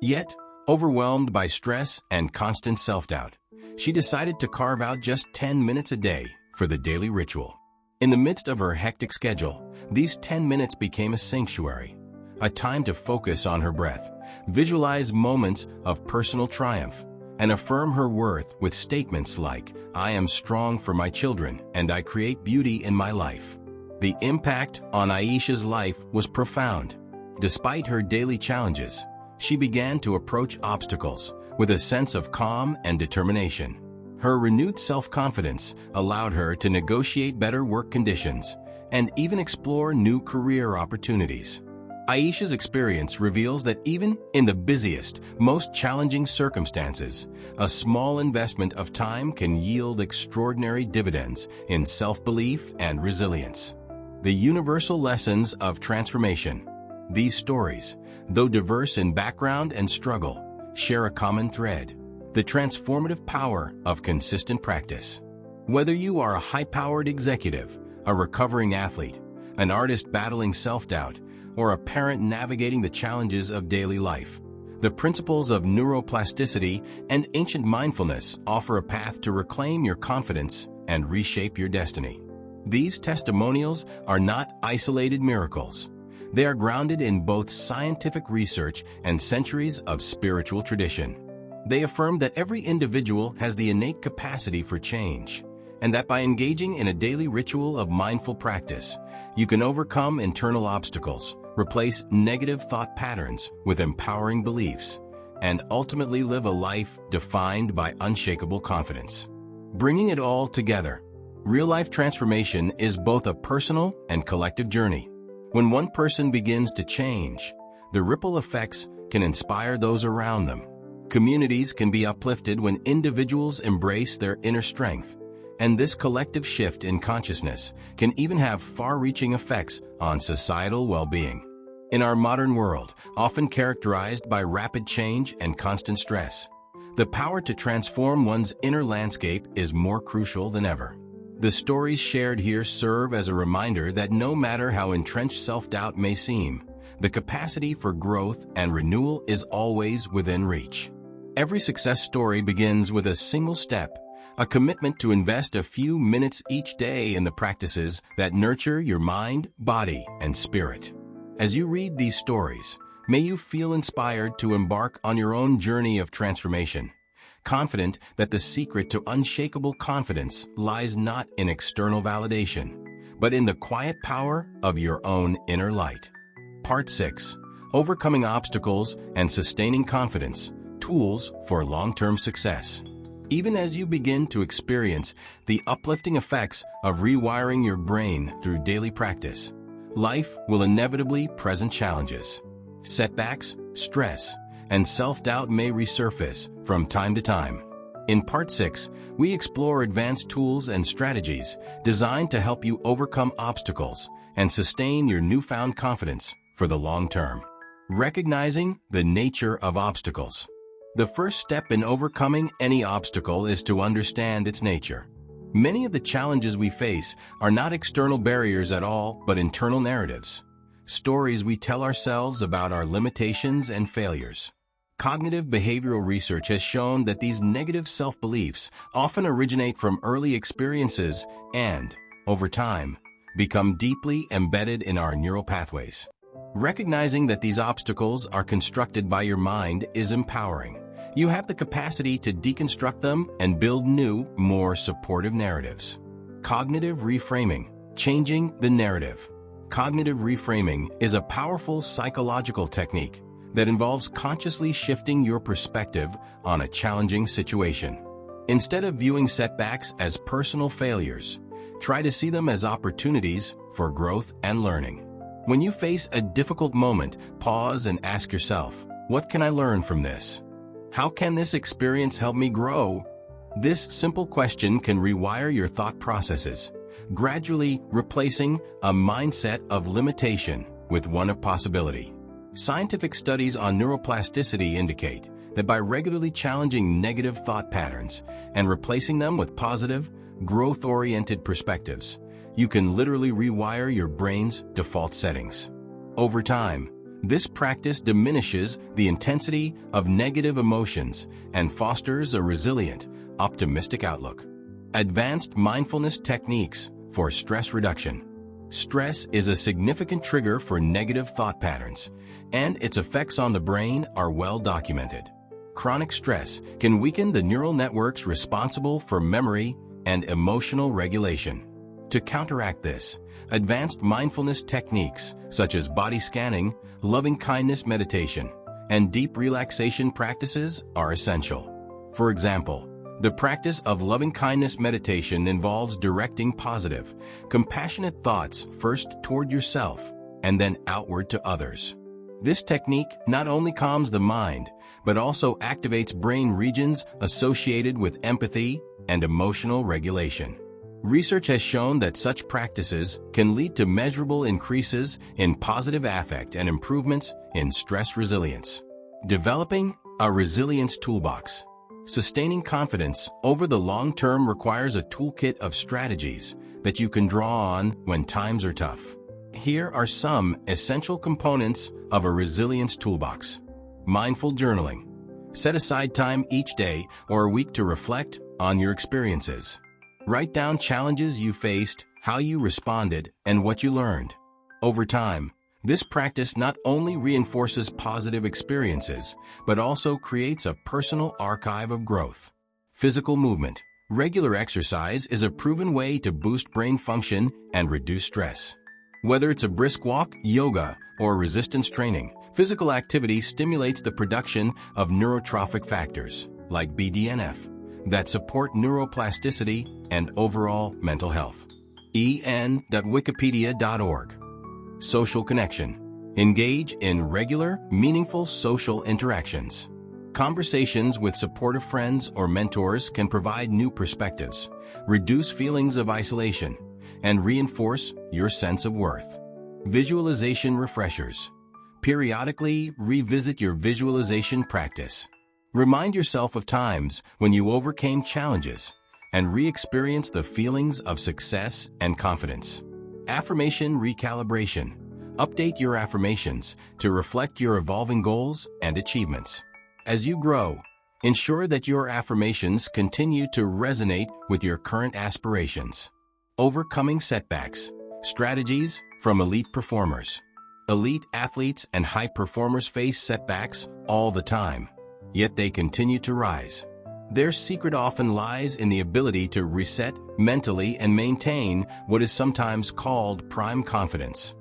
Yet, overwhelmed by stress and constant self-doubt, she decided to carve out just 10 minutes a day for the daily ritual. In the midst of her hectic schedule, these 10 minutes became a sanctuary, a time to focus on her breath, visualize moments of personal triumph, and affirm her worth with statements like, "I am strong for my children and I create beauty in my life." The impact on Aisha's life was profound. Despite her daily challenges, she began to approach obstacles with a sense of calm and determination. Her renewed self-confidence allowed her to negotiate better work conditions and even explore new career opportunities. Aisha's experience reveals that even in the busiest, most challenging circumstances, a small investment of time can yield extraordinary dividends in self-belief and resilience. The universal lessons of transformation. These stories, though diverse in background and struggle, share a common thread: the transformative power of consistent practice. Whether you are a high-powered executive, a recovering athlete, an artist battling self-doubt, or a parent navigating the challenges of daily life, the principles of neuroplasticity and ancient mindfulness offer a path to reclaim your confidence and reshape your destiny. These testimonials are not isolated miracles. They are grounded in both scientific research and centuries of spiritual tradition. They affirm that every individual has the innate capacity for change, and that by engaging in a daily ritual of mindful practice, you can overcome internal obstacles, replace negative thought patterns with empowering beliefs, and ultimately live a life defined by unshakable confidence. Bringing it all together, real-life transformation is both a personal and collective journey. When one person begins to change, the ripple effects can inspire those around them. Communities can be uplifted when individuals embrace their inner strength, and this collective shift in consciousness can even have far-reaching effects on societal well-being. In our modern world, often characterized by rapid change and constant stress, the power to transform one's inner landscape is more crucial than ever. The stories shared here serve as a reminder that no matter how entrenched self-doubt may seem, the capacity for growth and renewal is always within reach. Every success story begins with a single step, a commitment to invest a few minutes each day in the practices that nurture your mind, body, and spirit. As you read these stories, may you feel inspired to embark on your own journey of transformation, confident that the secret to unshakable confidence lies not in external validation, but in the quiet power of your own inner light. Part 6. Overcoming Obstacles and Sustaining Confidence, Tools for Long-Term Success. Even as you begin to experience the uplifting effects of rewiring your brain through daily practice, life will inevitably present challenges. Setbacks, stress, and self-doubt may resurface from time to time. In Part 6, we explore advanced tools and strategies designed to help you overcome obstacles and sustain your newfound confidence for the long term. Recognizing the nature of obstacles. The first step in overcoming any obstacle is to understand its nature. Many of the challenges we face are not external barriers at all, but internal narratives. Stories we tell ourselves about our limitations and failures. Cognitive behavioral research has shown that these negative self-beliefs often originate from early experiences and, over time, become deeply embedded in our neural pathways. Recognizing that these obstacles are constructed by your mind is empowering. You have the capacity to deconstruct them and build new, more supportive narratives. Cognitive reframing, changing the narrative. Cognitive reframing is a powerful psychological technique that involves consciously shifting your perspective on a challenging situation. Instead of viewing setbacks as personal failures, try to see them as opportunities for growth and learning. When you face a difficult moment, pause and ask yourself, what can I learn from this? How can this experience help me grow? This simple question can rewire your thought processes, gradually replacing a mindset of limitation with one of possibility. Scientific studies on neuroplasticity indicate that by regularly challenging negative thought patterns and replacing them with positive, growth-oriented perspectives, you can literally rewire your brain's default settings. Over time, this practice diminishes the intensity of negative emotions and fosters a resilient, optimistic outlook. Advanced mindfulness techniques for stress reduction. Stress is a significant trigger for negative thought patterns, and its effects on the brain are well documented. Chronic stress can weaken the neural networks responsible for memory and emotional regulation. To counteract this, advanced mindfulness techniques such as body scanning, loving-kindness meditation, and deep relaxation practices are essential. For example, the practice of loving-kindness meditation involves directing positive, compassionate thoughts first toward yourself and then outward to others. This technique not only calms the mind, but also activates brain regions associated with empathy and emotional regulation. Research has shown that such practices can lead to measurable increases in positive affect and improvements in stress resilience. Developing a resilience toolbox. Sustaining confidence over the long term requires a toolkit of strategies that you can draw on when times are tough. Here are some essential components of a resilience toolbox. Mindful journaling. Set aside time each day or week to reflect on your experiences. Write down challenges you faced, how you responded, and what you learned. Over time, this practice not only reinforces positive experiences, but also creates a personal archive of growth. Physical movement. Regular exercise is a proven way to boost brain function and reduce stress. Whether it's a brisk walk, yoga, or resistance training, physical activity stimulates the production of neurotrophic factors, like BDNF, that support neuroplasticity and overall mental health. en.wikipedia.org. Social connection. Engage in regular, meaningful social interactions. Conversations with supportive friends or mentors can provide new perspectives, reduce feelings of isolation, and reinforce your sense of worth. Visualization refreshers. Periodically revisit your visualization practice. Remind yourself of times when you overcame challenges and re-experience the feelings of success and confidence. Affirmation recalibration. Update your affirmations to reflect your evolving goals and achievements. As you grow, ensure that your affirmations continue to resonate with your current aspirations. Overcoming setbacks. Strategies from elite performers. Elite athletes and high performers face setbacks all the time, yet they continue to rise. Their secret often lies in the ability to reset mentally and maintain what is sometimes called prime confidence.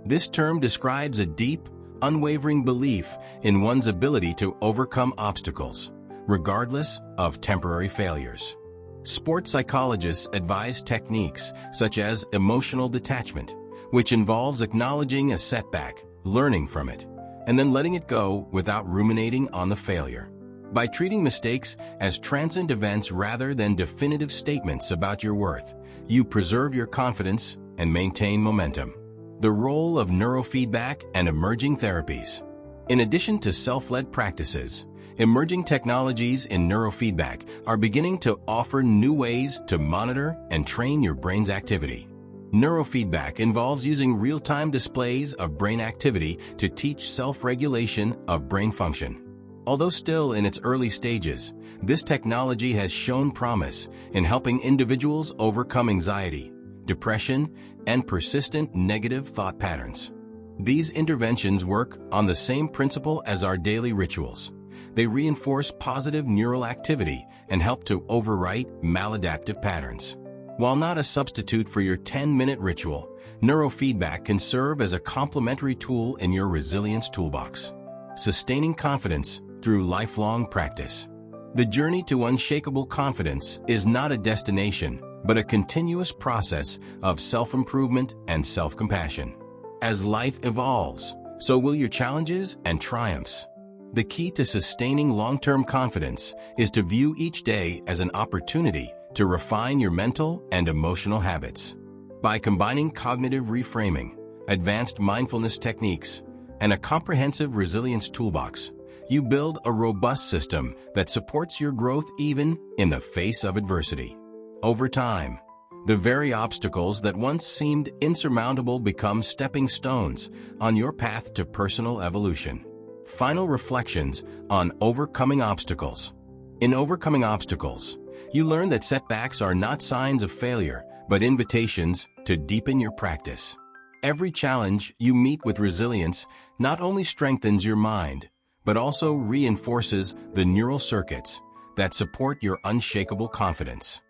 This term describes a deep, unwavering belief in one's ability to overcome obstacles, regardless of temporary failures. Sports psychologists advise techniques such as emotional detachment, which involves acknowledging a setback, learning from it, and then letting it go without ruminating on the failure. By treating mistakes as transient events rather than definitive statements about your worth, you preserve your confidence and maintain momentum. The role of neurofeedback and emerging therapies. In addition to self-led practices, emerging technologies in neurofeedback are beginning to offer new ways to monitor and train your brain's activity. Neurofeedback involves using real-time displays of brain activity to teach self-regulation of brain function. Although still in its early stages, this technology has shown promise in helping individuals overcome anxiety, depression, and persistent negative thought patterns. These interventions work on the same principle as our daily rituals. They reinforce positive neural activity and help to overwrite maladaptive patterns. While not a substitute for your 10-minute ritual, neurofeedback can serve as a complementary tool in your resilience toolbox. Sustaining confidence through lifelong practice. The journey to unshakable confidence is not a destination, but a continuous process of self-improvement and self-compassion. as life evolves, so will your challenges and triumphs. The key to sustaining long-term confidence is to view each day as an opportunity to refine your mental and emotional habits. By combining cognitive reframing, advanced mindfulness techniques, and a comprehensive resilience toolbox, you build a robust system that supports your growth even in the face of adversity. Over time, the very obstacles that once seemed insurmountable become stepping stones on your path to personal evolution. Final reflections on overcoming obstacles. In overcoming obstacles, you learn that setbacks are not signs of failure, but invitations to deepen your practice. Every challenge you meet with resilience not only strengthens your mind, but also reinforces the neural circuits that support your unshakable confidence.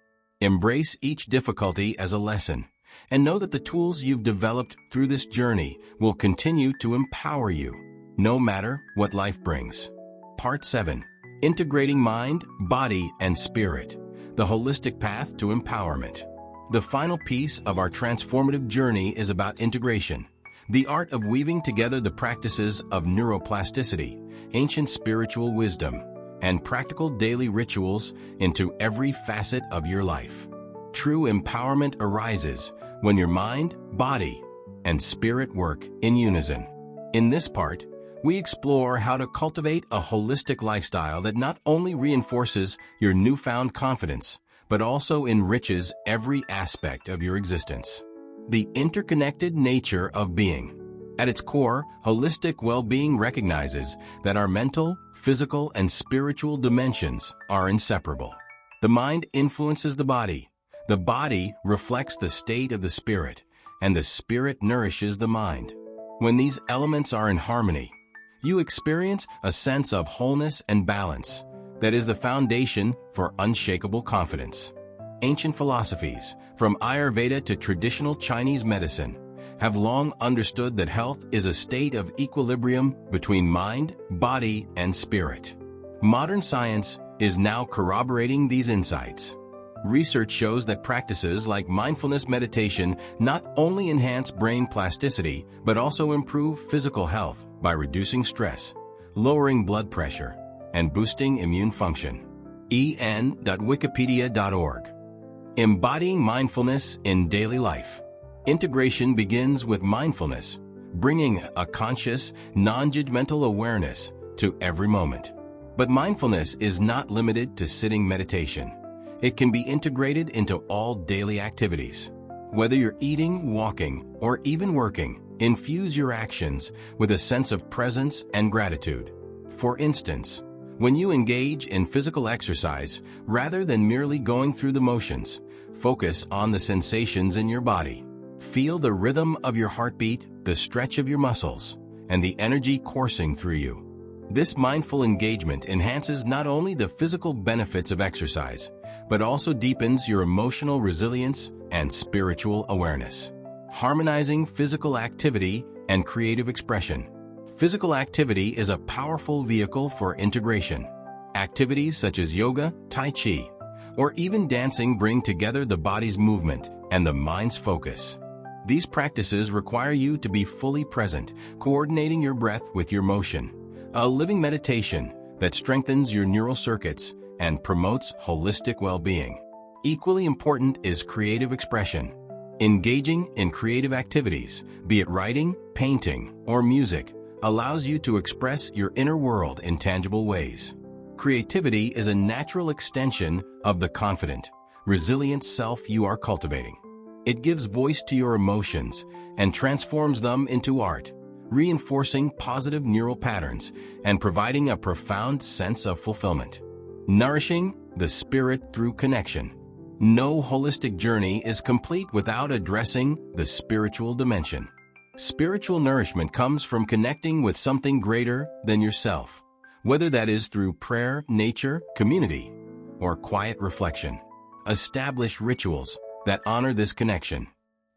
Embrace each difficulty as a lesson, and know that the tools you've developed through this journey will continue to empower you, no matter what life brings. Part 7. Integrating Mind, Body, and Spirit, the holistic path to empowerment. The final piece of our transformative journey is about integration, the art of weaving together the practices of neuroplasticity, ancient spiritual wisdom, and practical daily rituals into every facet of your life. True empowerment arises when your mind, body, and spirit work in unison. In this part, we explore how to cultivate a holistic lifestyle that not only reinforces your newfound confidence, but also enriches every aspect of your existence. The interconnected nature of being. At its core, holistic well-being recognizes that our mental, physical, and spiritual dimensions are inseparable. The mind influences the body reflects the state of the spirit, and the spirit nourishes the mind. When these elements are in harmony, you experience a sense of wholeness and balance that is the foundation for unshakable confidence. Ancient philosophies, from Ayurveda to traditional Chinese medicine, have long understood that health is a state of equilibrium between mind, body, and spirit. Modern science is now corroborating these insights. Research shows that practices like mindfulness meditation not only enhance brain plasticity, but also improve physical health by reducing stress, lowering blood pressure, and boosting immune function. en.wikipedia.org. Embodying mindfulness in daily life. Integration begins with mindfulness, bringing a conscious, non-judgmental awareness to every moment. But mindfulness is not limited to sitting meditation. It can be integrated into all daily activities. Whether you're eating, walking, or even working, infuse your actions with a sense of presence and gratitude. For instance, when you engage in physical exercise, rather than merely going through the motions, focus on the sensations in your body. Feel the rhythm of your heartbeat, the stretch of your muscles, and the energy coursing through you. This mindful engagement enhances not only the physical benefits of exercise, but also deepens your emotional resilience and spiritual awareness. Harmonizing physical activity and creative expression. Physical activity is a powerful vehicle for integration. Activities such as yoga, tai chi, or even dancing bring together the body's movement and the mind's focus. These practices require you to be fully present, coordinating your breath with your motion. A living meditation that strengthens your neural circuits and promotes holistic well-being. Equally important is creative expression. Engaging in creative activities, be it writing, painting, or music, allows you to express your inner world in tangible ways. Creativity is a natural extension of the confident, resilient self you are cultivating. It gives voice to your emotions and transforms them into art, reinforcing positive neural patterns and providing a profound sense of fulfillment. Nourishing the spirit through connection. No holistic journey is complete without addressing the spiritual dimension. Spiritual nourishment comes from connecting with something greater than yourself, whether that is through prayer, nature, community, or quiet reflection. Establish rituals that honor this connection.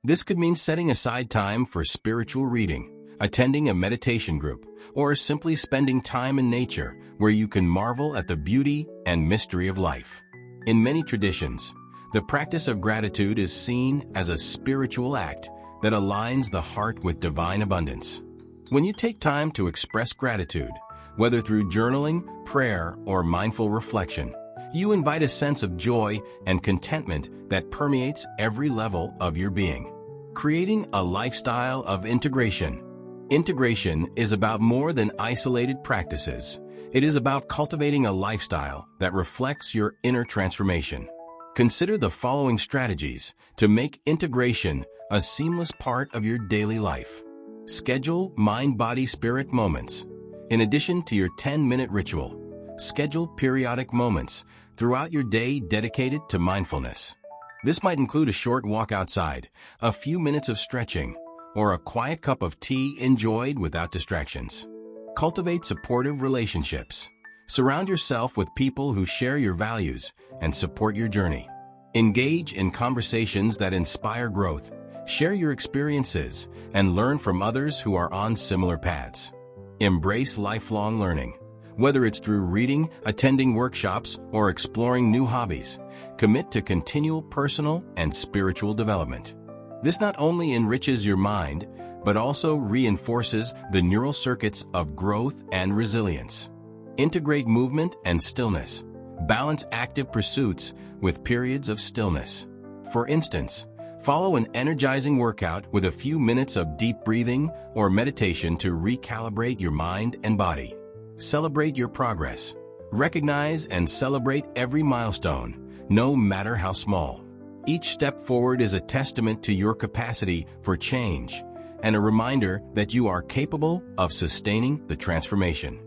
This could mean setting aside time for spiritual reading, attending a meditation group, or simply spending time in nature where you can marvel at the beauty and mystery of life. In many traditions, the practice of gratitude is seen as a spiritual act that aligns the heart with divine abundance. When you take time to express gratitude, whether through journaling, prayer, or mindful reflection, you invite a sense of joy and contentment that permeates every level of your being. Creating a lifestyle of integration. Integration is about more than isolated practices. It is about cultivating a lifestyle that reflects your inner transformation. Consider the following strategies to make integration a seamless part of your daily life. Schedule mind-body-spirit moments. In addition to your 10-minute ritual, schedule periodic moments throughout your day dedicated to mindfulness. This might include a short walk outside, a few minutes of stretching, or a quiet cup of tea enjoyed without distractions. Cultivate supportive relationships. Surround yourself with people who share your values and support your journey. Engage in conversations that inspire growth. Share your experiences and learn from others who are on similar paths. Embrace lifelong learning. Whether it's through reading, attending workshops, or exploring new hobbies, commit to continual personal and spiritual development. This not only enriches your mind, but also reinforces the neural circuits of growth and resilience. Integrate movement and stillness. Balance active pursuits with periods of stillness. For instance, follow an energizing workout with a few minutes of deep breathing or meditation to recalibrate your mind and body. Celebrate your progress. Recognize and celebrate every milestone, no matter how small. Each step forward is a testament to your capacity for change and a reminder that you are capable of sustaining the transformation.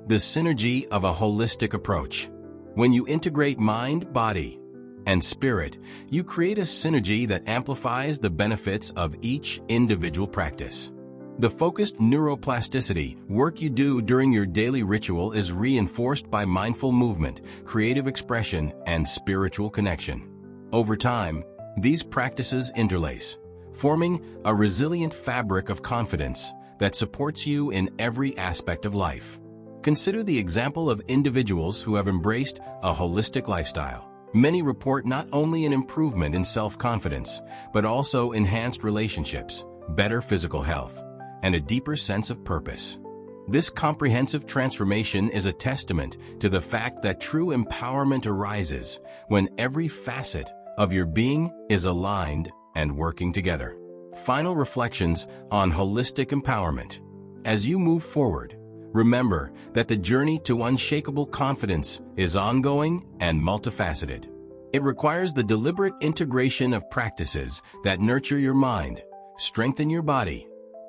The synergy of a holistic approach. When you integrate mind, body, and spirit, you create a synergy that amplifies the benefits of each individual practice. The focused neuroplasticity work you do during your daily ritual is reinforced by mindful movement, creative expression, and spiritual connection. Over time, these practices interlace, forming a resilient fabric of confidence that supports you in every aspect of life. Consider the example of individuals who have embraced a holistic lifestyle. Many report not only an improvement in self-confidence, but also enhanced relationships, better physical health, and a deeper sense of purpose. This comprehensive transformation is a testament to the fact that true empowerment arises when every facet of your being is aligned and working together. Final reflections on holistic empowerment. As you move forward, remember that the journey to unshakable confidence is ongoing and multifaceted. It requires the deliberate integration of practices that nurture your mind, strengthen your body,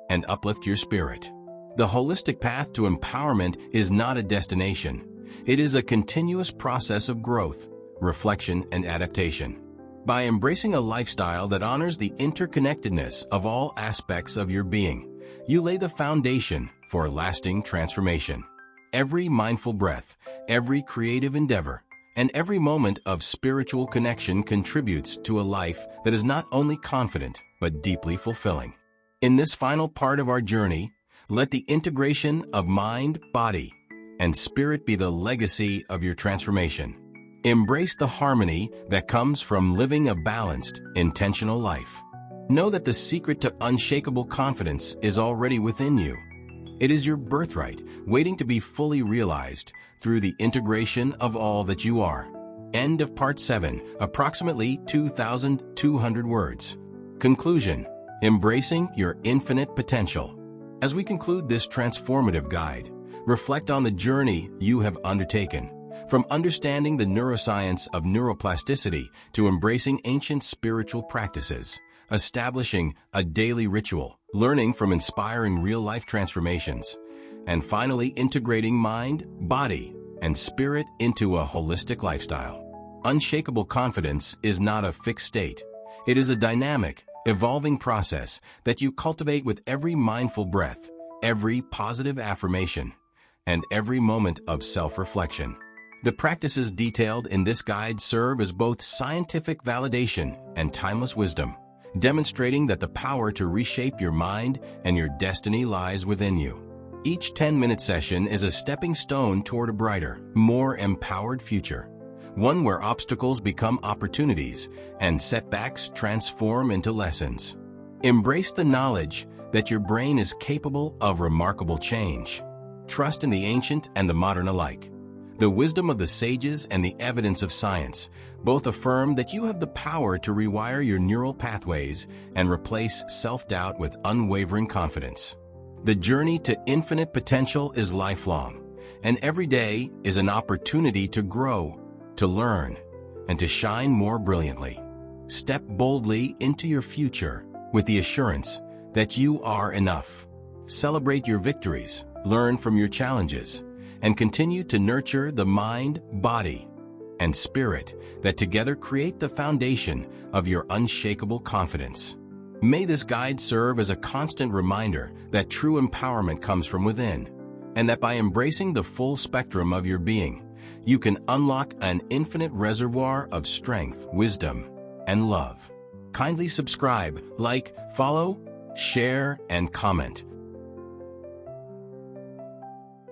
and uplift your spirit. The holistic path to empowerment is not a destination. It is a continuous process of growth, reflection, and adaptation. By embracing a lifestyle that honors the interconnectedness of all aspects of your being, you lay the foundation for lasting transformation. Every mindful breath, every creative endeavor, and every moment of spiritual connection contributes to a life that is not only confident, but deeply fulfilling. In this final part of our journey, let the integration of mind, body, and spirit be the legacy of your transformation. Embrace the harmony that comes from living a balanced, intentional life. Know that the secret to unshakable confidence is already within you. It is your birthright, waiting to be fully realized through the integration of all that you are. End of Part 7, approximately 2,200 words. Conclusion: embracing your infinite potential. As we conclude this transformative guide, reflect on the journey you have undertaken. From understanding the neuroscience of neuroplasticity to embracing ancient spiritual practices, establishing a daily ritual, learning from inspiring real-life transformations, and finally integrating mind, body, and spirit into a holistic lifestyle. Unshakable confidence is not a fixed state. It is a dynamic, evolving process that you cultivate with every mindful breath, every positive affirmation, and every moment of self-reflection. The practices detailed in this guide serve as both scientific validation and timeless wisdom, demonstrating that the power to reshape your mind and your destiny lies within you. Each 10-minute session is a stepping stone toward a brighter, more empowered future, one where obstacles become opportunities and setbacks transform into lessons. Embrace the knowledge that your brain is capable of remarkable change. Trust in the ancient and the modern alike. The wisdom of the sages and the evidence of science both affirm that you have the power to rewire your neural pathways and replace self-doubt with unwavering confidence. The journey to infinite potential is lifelong, and every day is an opportunity to grow, to learn, and to shine more brilliantly. Step boldly into your future with the assurance that you are enough. Celebrate your victories, learn from your challenges, and continue to nurture the mind, body, and spirit that together create the foundation of your unshakable confidence. May this guide serve as a constant reminder that true empowerment comes from within, and that by embracing the full spectrum of your being, you can unlock an infinite reservoir of strength, wisdom, and love. Kindly subscribe, like, follow, share, and comment